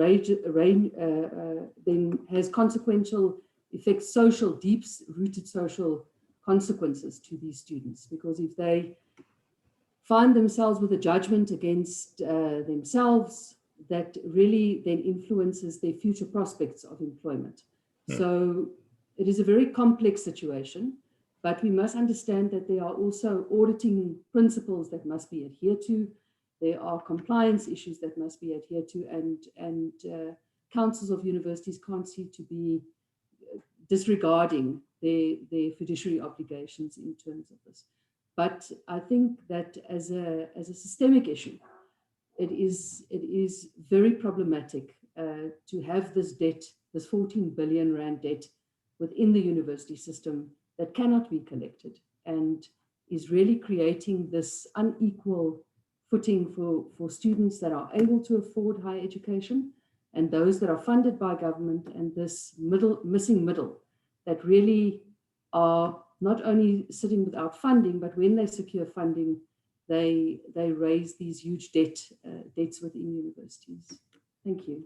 then has consequential effects, deep-rooted social consequences to these students. Because if they find themselves with a judgment against themselves, that really then influences their future prospects of employment. So it is a very complex situation, but we must understand that there are also auditing principles that must be adhered to. There are compliance issues that must be adhered to, and councils of universities can't seem to be disregarding their fiduciary obligations in terms of this. But I think that as a systemic issue, it is very problematic to have this debt, this 14 billion rand debt within the university system that cannot be collected, and is really creating this unequal footing for students that are able to afford higher education and those that are funded by government, and this missing middle that really are not only sitting without funding, but when they secure funding, they raise these huge debts within universities. Thank you.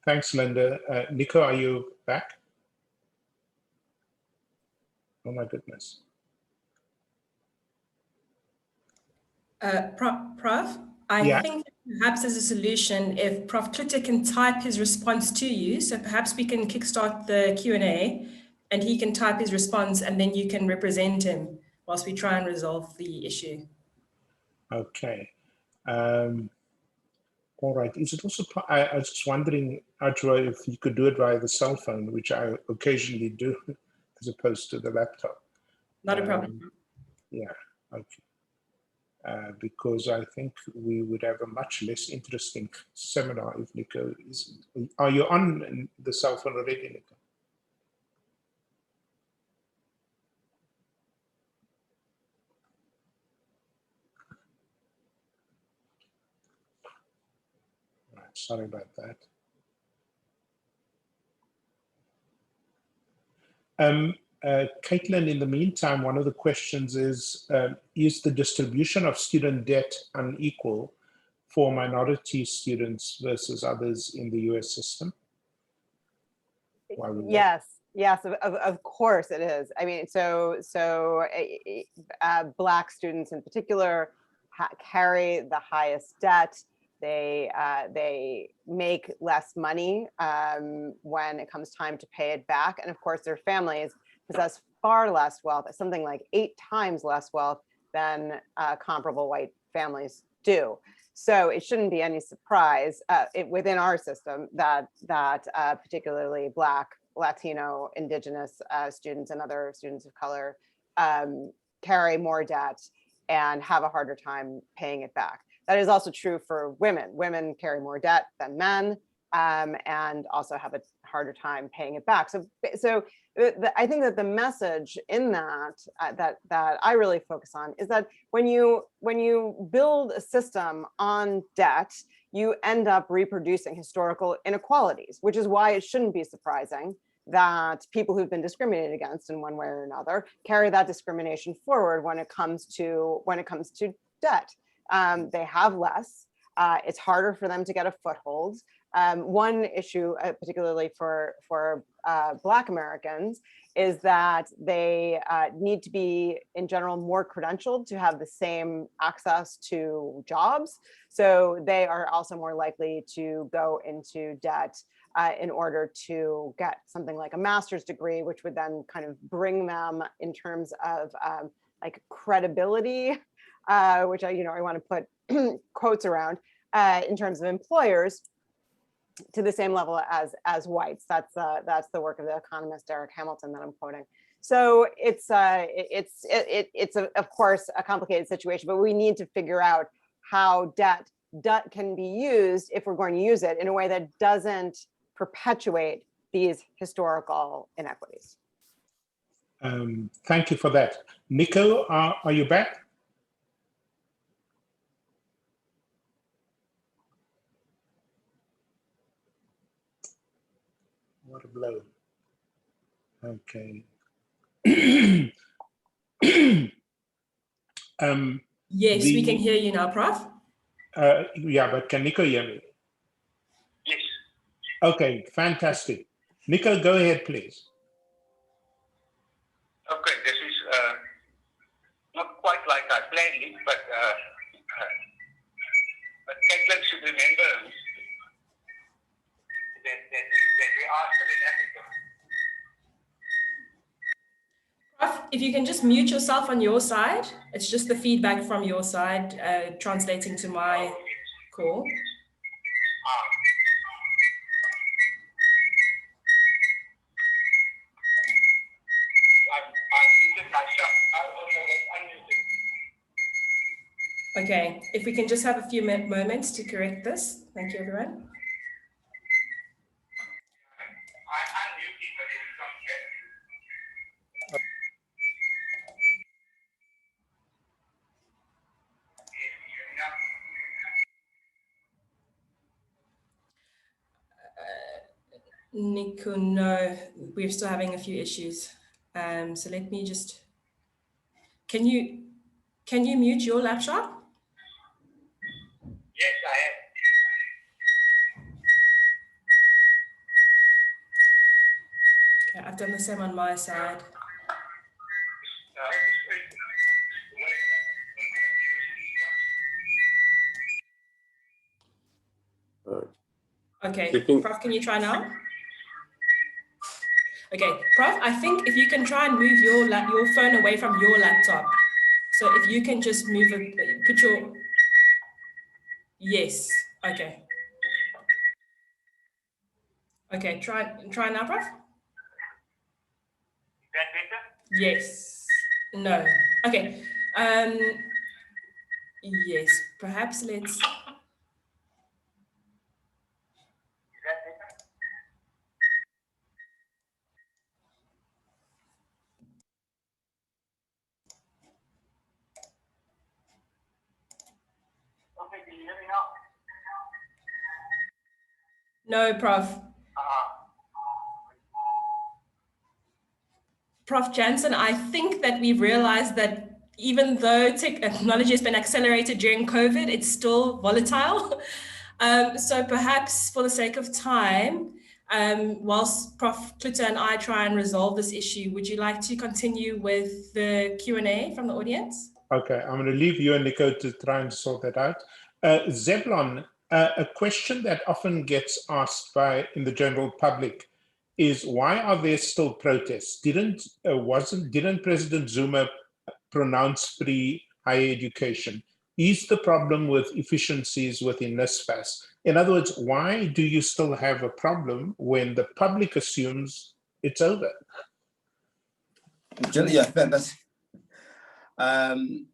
Thanks, Linda. Nico, are you back? Oh my goodness. Prof, I think perhaps as a solution, if Prof Klitzer can type his response to you, so perhaps we can kickstart the Q&A and he can type his response and then you can represent him whilst we try and resolve the issue. Okay. All right. Is it also, I was just wondering, Ajwa, if you could do it via the cell phone, which I occasionally do, as opposed to the laptop. Not a problem. Yeah, okay. Because I think we would have a much less interesting seminar if Nico is. Are you on the cell phone already, Nico? Right, sorry about that. Caitlin, in the meantime, one of the questions is the distribution of student debt unequal for minority students versus others in the US system? Yes, of course it is. I mean, so Black students in particular carry the highest debt. They make less money when it comes time to pay it back. And of course, their families possess far less wealth, something like 8 times less wealth than comparable white families do. So it shouldn't be any surprise within our system that particularly Black, Latino, Indigenous students and other students of color carry more debt and have a harder time paying it back. That is also true for women. Women carry more debt than men and also have a harder time paying it back. So I think that the message in that I really focus on is that when you build a system on debt, you end up reproducing historical inequalities, which is why it shouldn't be surprising that people who've been discriminated against in one way or another carry that discrimination forward when it comes to debt. They have less. It's harder for them to get a foothold. One issue, particularly for Black Americans, is that they need to be, in general, more credentialed to have the same access to jobs. So they are also more likely to go into debt in order to get something like a master's degree, which would then kind of bring them in terms of like credibility, which I want to put quotes around, in terms of employers to the same level as whites. That's the work of the economist Eric Hamilton that I'm quoting. So it's of course a complicated situation, but we need to figure out how debt can be used, if we're going to use it, in a way that doesn't perpetuate these historical inequities. Thank you for that. Nico, are you back? What a blow. Okay. Yes, we can hear you now, Prof. Yeah, but can Nico hear me? Yes. Okay, fantastic. Nico, go ahead, please. Okay, this is not quite like I planned it, but Caitlin should remember that we are still in Africa. Prof, if you can just mute yourself on your side, it's just the feedback from your side translating to my call. Okay, if we can just have a few moments to correct this. Thank you, everyone. Nico, no, we're still having a few issues. So let me just, can you mute your laptop? Yes, I am. Okay, I've done the same on my side. Okay, Prof, can you try now? Okay, Prof, I think if you can try and move your phone away from your laptop. So if you can just move it, put your, yes, okay. Okay, try now, Prof. Is that better? Yes, no, okay. Yes, perhaps let's. Is that better? Okay, can you hear me now? No, Prof. Prof. Jansen, I think that we've realized that even though technology has been accelerated during COVID, it's still volatile. So perhaps for the sake of time, whilst Prof. Klitzer and I try and resolve this issue, would you like to continue with the Q&A from the audience? Okay, I'm going to leave you and Nico to try and sort that out. Zeblon, a question that often gets asked in the general public is, why are there still protests? Didn't President Zuma pronounce free higher education? Is the problem with efficiencies within NSFAS? In other words, why do you still have a problem when the public assumes it's over? Yeah, that's, from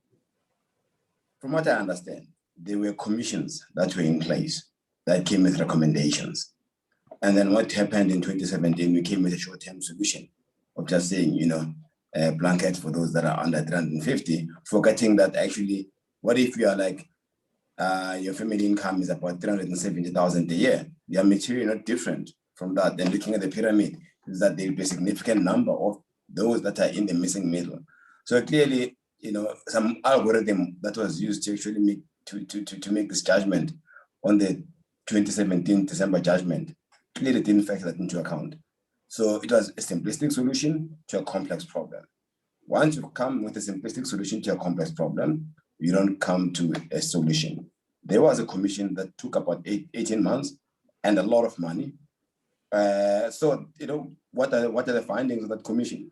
what I understand, there were commissions that were in place that came with recommendations. And then what happened in 2017, we came with a short-term solution of just saying, a blanket for those that are under 350, forgetting that actually, what if you are like, your family income is about 370,000 a year? They are materially not different from that. Then looking at the pyramid, is that there will be a significant number of those that are in the missing middle. So clearly, some algorithm that was used to actually make this judgment on the 2017 December judgment clearly didn't factor that into account. So it was a simplistic solution to a complex problem. Once you come with a simplistic solution to a complex problem, you don't come to a solution. There was a commission that took about 18 months and a lot of money. So, what are the findings of that commission?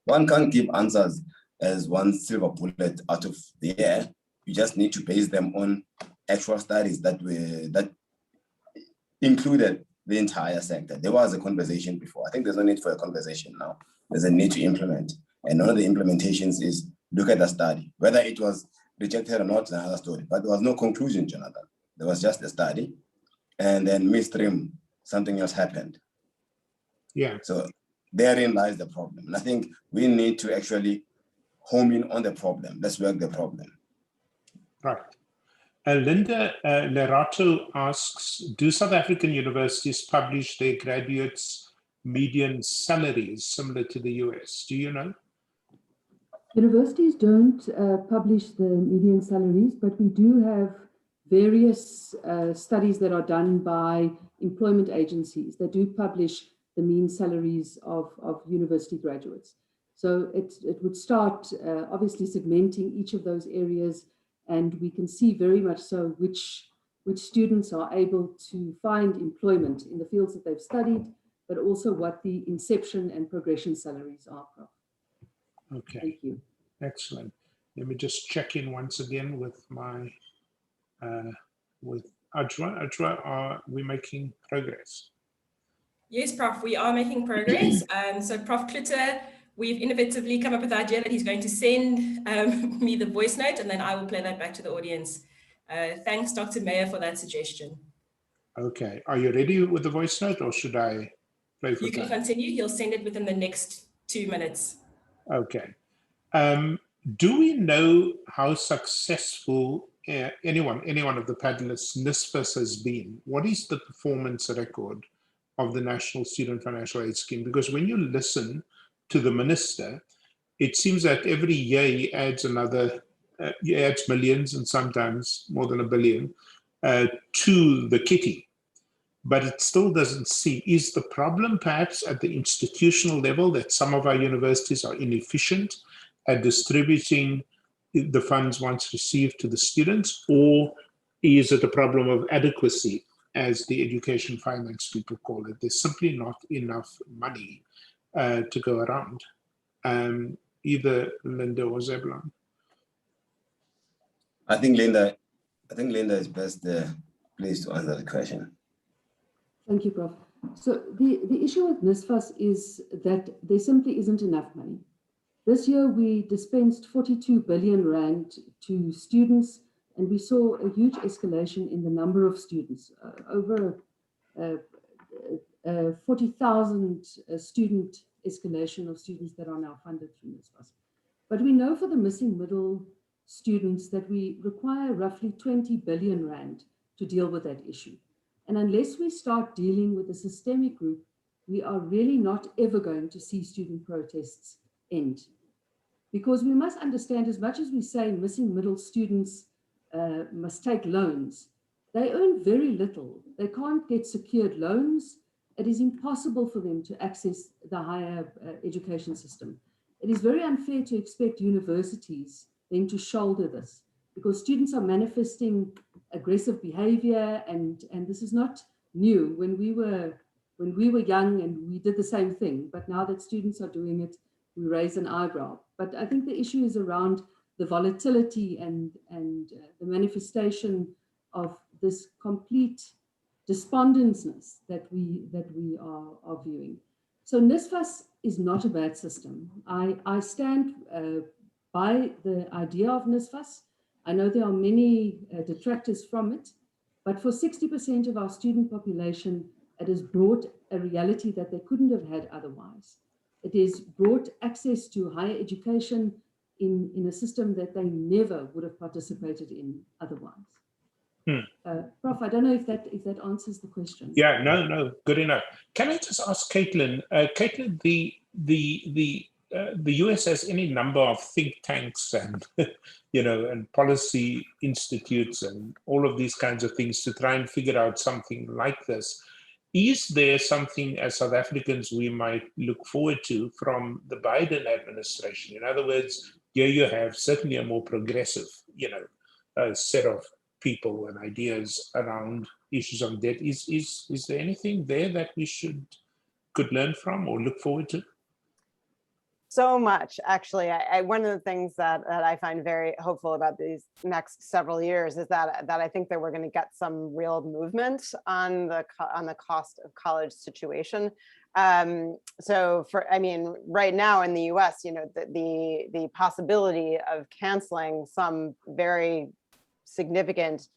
One can't give answers as one silver bullet out of the air. you just need to base them on actual studies that included the entire sector. There was a conversation before. I think there's no need for a conversation now. There's a need to implement. And one of the implementations is look at the study. Whether it was rejected or not is another story, but there was no conclusion, Jonathan. There was just a study. And then midstream, something else happened. Yeah. So therein lies the problem. And I think we need to actually home in on the problem. Let's work the problem. Right. Linda Lerato asks, do South African universities publish their graduates' median salaries similar to the US? Do you know? Universities don't publish the median salaries, but we do have various studies that are done by employment agencies that do publish the mean salaries of university graduates. So it would start obviously segmenting each of those areas, and we can see very much so which students are able to find employment in the fields that they've studied, but also what the inception and progression salaries are. Okay. Thank you. Excellent. Let me just check in once again with my with Ajwa. Ajwa, are we making progress? Yes, Prof, we are making progress. So Prof Klitzer, we've innovatively come up with the idea that he's going to send me the voice note, and then I will play that back to the audience. Thanks, Dr. Meyer, for that suggestion. Okay. Are you ready with the voice note, or should I play for You can time? continue. He'll send it within the next 2 minutes. Okay. Do we know how successful any one of the panelists NSFAS has been? What is the performance record of the National Student Financial Aid Scheme? Because when you listen to the minister, it seems that every year he adds millions and sometimes more than $1 billion to the kitty. But it still doesn't seem, is the problem perhaps at the institutional level that some of our universities are inefficient at distributing the funds once received to the students, or is it a problem of adequacy, as the education finance people call it? There's simply not enough money to go around. Either Linda or Zebulon. I think Linda is best placed to answer the question. Thank you, Prof. So the issue with NSFAS is that there simply isn't enough money. This year, we dispensed 42 billion Rand to students, and we saw a huge escalation in the number of students, over 40,000 student escalation of students that are now funded through NSFAS. But we know for the missing middle students that we require roughly 20 billion Rand to deal with that issue. And unless we start dealing with the systemic group, we are really not ever going to see student protests end. Because we must understand, as much as we say missing middle students must take loans, they earn very little. They can't get secured loans. It is impossible for them to access the higher education system. It is very unfair to expect universities then to shoulder this, because students are manifesting aggressive behavior, and this is not new. When we were young and we did the same thing, but now that students are doing it, we raise an eyebrow. But I think the issue is around the volatility and the manifestation of this complete despondency that we are viewing. So NSFAS is not a bad system. I stand by the idea of NSFAS. I know there are many detractors from it, but for 60% of our student population, it has brought a reality that they couldn't have had otherwise. It has brought access to higher education in a system that they never would have participated in otherwise. Prof, I don't know if that answers the question. Yeah, no, good enough. Can I just ask Caitlin? Caitlin, the US has any number of think tanks and and policy institutes and all of these kinds of things to try and figure out something like this. Is there something as South Africans we might look forward to from the Biden administration? In other words, here you have certainly a more progressive, set of people and ideas around issues of debt. Is there anything there that we could learn from or look forward to? so much, actually. One of the things that I find very hopeful about these next several years is that I think that we're going to get some real movement on the cost of college situation. So right now in the US, the possibility of canceling some very significant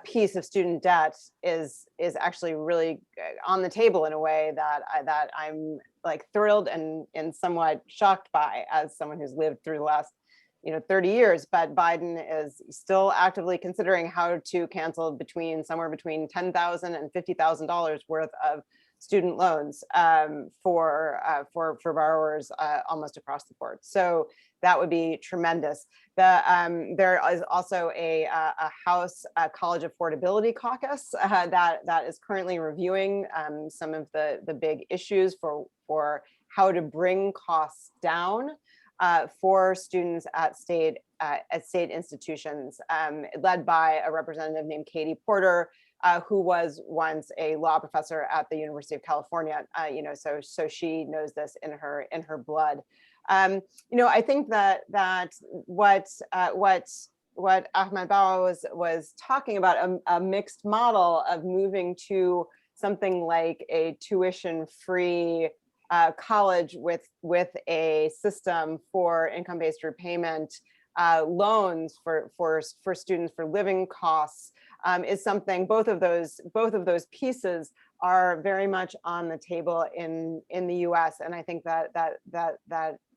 piece of student debt is actually really on the table in a way that I'm like thrilled and somewhat shocked by, as someone who's lived through the last 30 years. But Biden is still actively considering how to cancel somewhere between $10,000 and $50,000 worth of student loans for borrowers almost across the board. So that would be tremendous. There is also a House College Affordability Caucus that is currently reviewing some of the big issues for how to bring costs down for students at state institutions, led by a representative named Katie Porter, who was once a law professor at the University of California. So she knows this in her blood. I think that what Amit Bauer was talking about, a mixed model of moving to something like a tuition-free college with a system for income-based repayment, loans for students for living costs, is something. Both of those pieces are very much on the table in the U.S. And I think that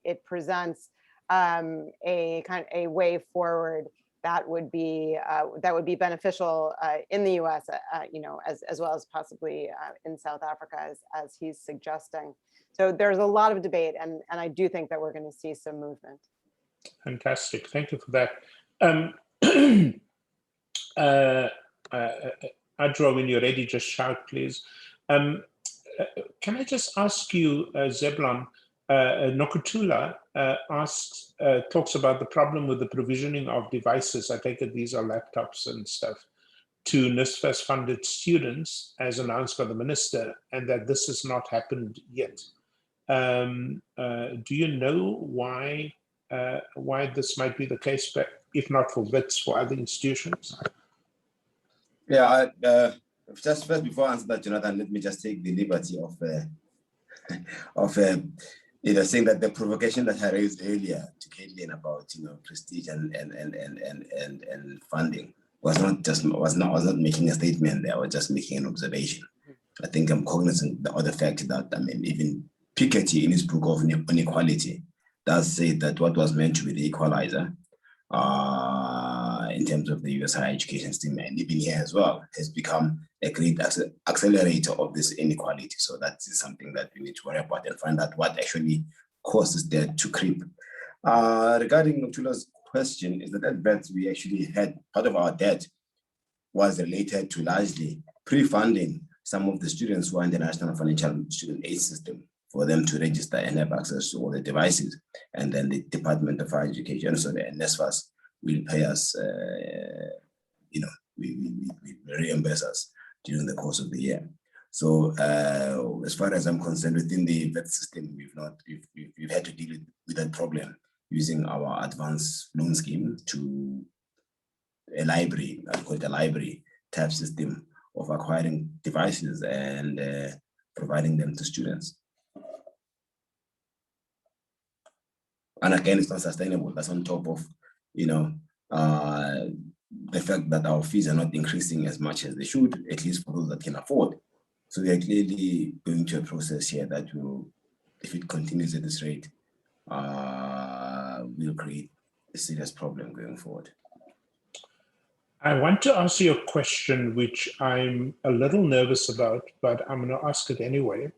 it presents a way forward that would be beneficial in the U.S. As well as possibly in South Africa, as he's suggesting. So there's a lot of debate, and I do think that we're going to see some movement. Fantastic, thank you for that. Adro, when you're ready, just shout, please. Can I just ask you, Zebulon, Nokutula talks about the problem with the provisioning of devices. I take it these are laptops and stuff to NSFAS funded students, as announced by the minister, and that this has not happened yet. Do you know why this might be the case, but if not for WITS, for other institutions? Yeah, just first, before I answer that, Jonathan, let me just take the liberty of saying that the provocation that I raised earlier to Caitlin about prestige and funding was not making a statement there. I was just making an observation. I think I'm cognizant of the fact that even Piketty in his book of Unequality does say that what was meant to be the equalizer in terms of the US higher education system, and even here as well, has become a great accelerator of this inequality. So that is something that we need to worry about and find out what actually causes that to creep. Regarding Notula's question, is that we actually had part of our debt was related to largely pre-funding some of the students who are in the National Financial Student Aid System for them to register and have access to all the devices. And then the Department of Higher Education, so the NSFAS, will pay us, we reimburse us during the course of the year. So as far as I'm concerned, within the vet system, we've had to deal with that problem using our advanced loan scheme to a library, I call it a library type system of acquiring devices and providing them to students. And again, it's not sustainable. That's on top of, the fact that our fees are not increasing as much as they should, at least for those that can afford. So we are clearly going to a process here that will, if it continues at this rate, will create a serious problem going forward. I want to ask you a question which I'm a little nervous about, but I'm going to ask it anyway.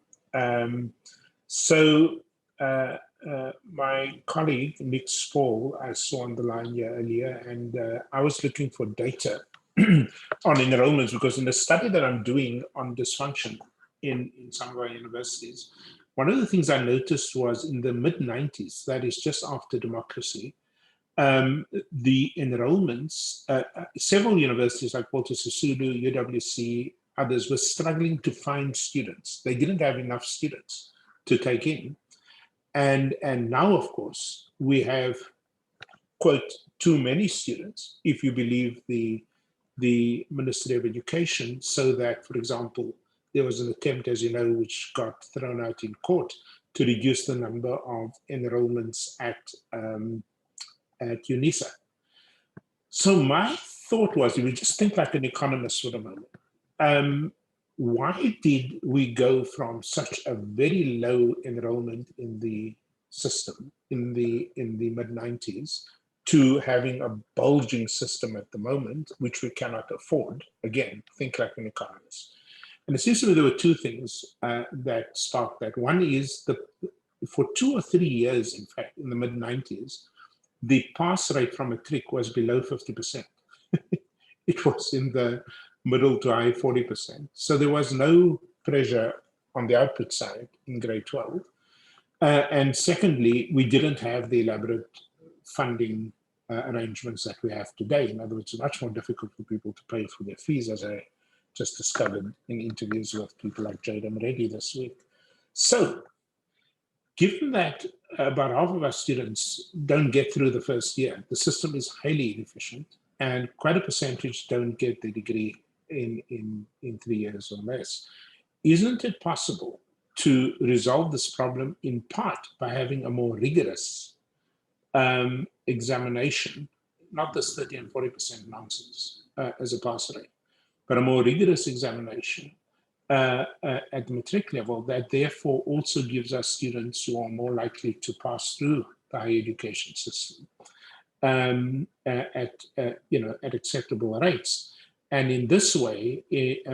My colleague, Nick Spall, I saw on the line here earlier, and I was looking for data on enrollments, because in the study that I'm doing on dysfunction in some of our universities, one of the things I noticed was in the mid-90s, that is just after democracy, the enrollments, several universities like Walter Sisulu, UWC, others were struggling to find students. They didn't have enough students to take in. And now, of course, we have, quote, too many students, if you believe the Ministry of Education, so that, for example, there was an attempt, as you know, which got thrown out in court to reduce the number of enrollments at UNISA. So my thought was, if you just think like an economist for a moment, why did we go from such a very low enrollment in the system in the mid-90s to having a bulging system at the moment, which we cannot afford? Again, think like an economist. And it seems to me there were two things that sparked that. One is for 2 or 3 years, in fact, in the mid-90s, the pass rate from matric was below 50%. It was in the middle to high 40%. So there was no pressure on the output side in grade 12. And secondly, we didn't have the elaborate funding arrangements that we have today. In other words, it's much more difficult for people to pay for their fees, as I just discovered in interviews with people like Jadam Reddy this week. So given that about half of our students don't get through the first year, the system is highly inefficient, and quite a percentage don't get the degree in 3 years or less. Isn't it possible to resolve this problem in part by having a more rigorous examination, not this 30 and 40% nonsense as a pass rate, but a more rigorous examination at the matric level that therefore also gives us students who are more likely to pass through the higher education system at acceptable rates, and in this way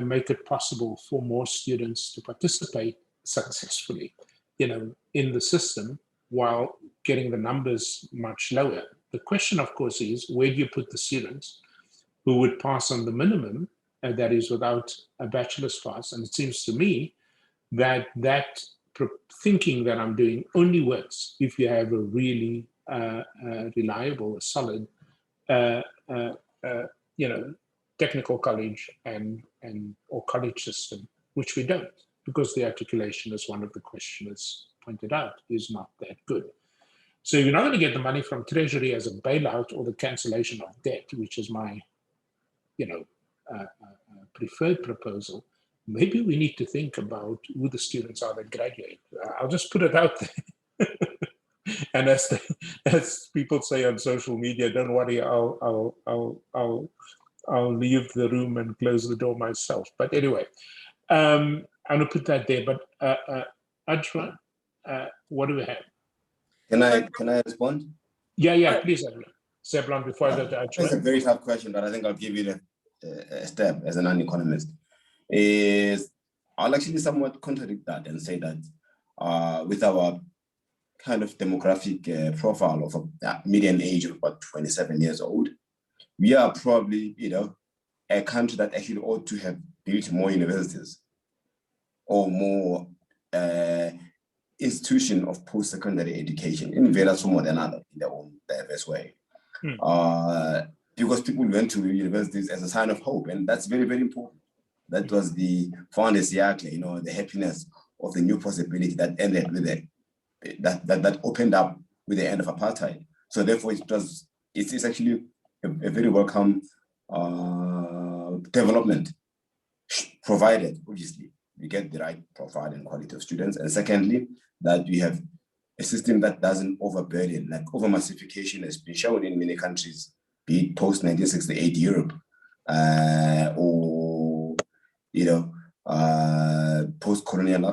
make it possible for more students to participate successfully, in the system while getting the numbers much lower. The question, of course, is where do you put the students who would pass on the minimum, that is without a bachelor's pass? And it seems to me that thinking that I'm doing only works if you have a really reliable, solid, technical college and or college system, which we don't, because the articulation, as one of the questioners pointed out, is not that good. So you're not going to get the money from Treasury as a bailout or the cancellation of debt, which is my, preferred proposal. Maybe we need to think about who the students are that graduate. I'll just put it out there. And as people say on social media, don't worry, I'll leave the room and close the door myself. But anyway, I'm going to put that there. But Ajra, what do we have? Can I respond? Yeah, please, Seblan, before I go to Ajra. It's a very tough question, but I think I'll give you a step as a non-economist. I'll actually somewhat contradict that and say that with our kind of demographic profile of a median age of about 27 years old, we are probably, a country that actually ought to have built more universities or more institution of post-secondary education in various form or another in their own diverse way. Because people went to universities as a sign of hope, and that's very, very important. That was the founders' yacle, the happiness of the new possibility that ended with that opened up with the end of apartheid. So therefore, it's actually a very welcome development, provided obviously we get the right profile and quality of students, and secondly, that we have a system that doesn't overburden, like overmassification has been shown in many countries, be it post-1968 Europe, or post-colonial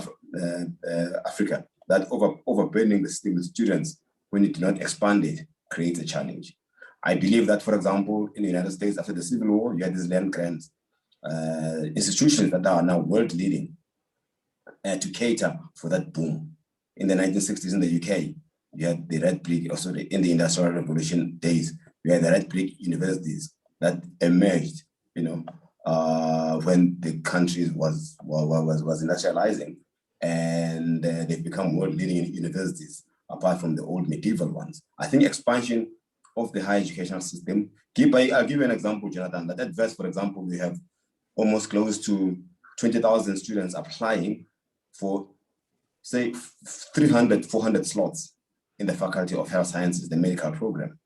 Africa, that overburdening the system with students when you do not expand it creates a challenge. I believe that, for example, in the United States after the Civil War, you had these land grants, institutions that are now world-leading to cater for that boom. In the 1960s in the UK, you had the red brick, also in the Industrial Revolution days, we had the red brick universities that emerged, when the country was industrializing, and they've become world-leading universities, apart from the old medieval ones. I think expansion of the higher educational system, I'll give you an example, Jonathan, that at VEST, for example, we have almost close to 20,000 students applying for say 300, 400 slots in the Faculty of Health Sciences, the medical program,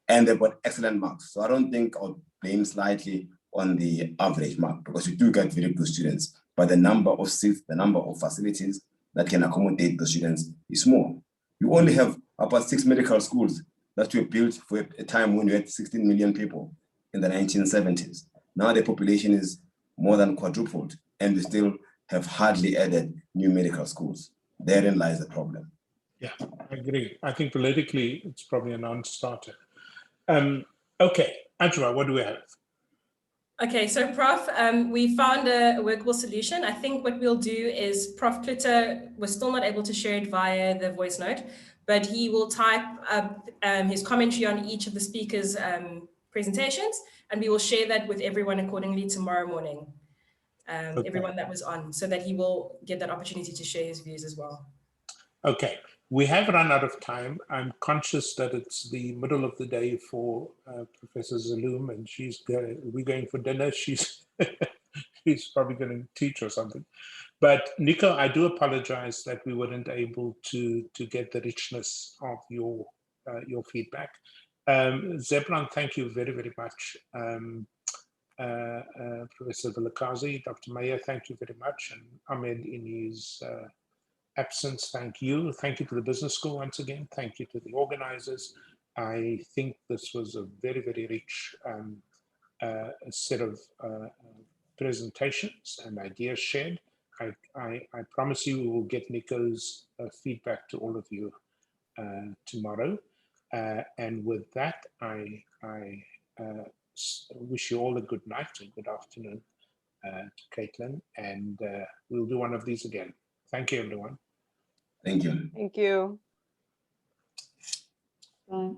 and they've got excellent marks. So I don't think I'll blame slightly on the average mark, because you do get very good students, but the number of seats, the number of facilities that can accommodate the students is small. You only have about 6 medical schools that were built for a time when you had 16 million people in the 1970s. Now the population is more than quadrupled, and we still have hardly added new medical schools. Therein lies the problem. Yeah, I agree. I think politically, it's probably a non-starter. Okay, Ajwa, what do we have? Okay, so Prof, we found a workable solution. I think what we'll do is Prof Klitzer was still not able to share it via the voice note, but he will type up his commentary on each of the speakers' presentations, and we will share that with everyone accordingly tomorrow morning, Okay. everyone that was on, so that he will get that opportunity to share his views as well. Okay, we have run out of time. I'm conscious that it's the middle of the day for Professor Zaloom, and we're going for dinner. She's she's probably going to teach or something. But Nico, I do apologize that we weren't able to get the richness of your feedback. Zebran, thank you very, very much. Professor Vilakazi, Dr. Meyer, thank you very much, and Ahmed in his absence, thank you. Thank you to the business school once again. Thank you to the organizers. I think this was a very, very rich set of presentations and ideas shared. I promise you we will get Nico's feedback to all of you tomorrow. And with that, I wish you all a good night and good afternoon to Caitlin, and we'll do one of these again. Thank you, everyone. Thank you. Thank you. Bye.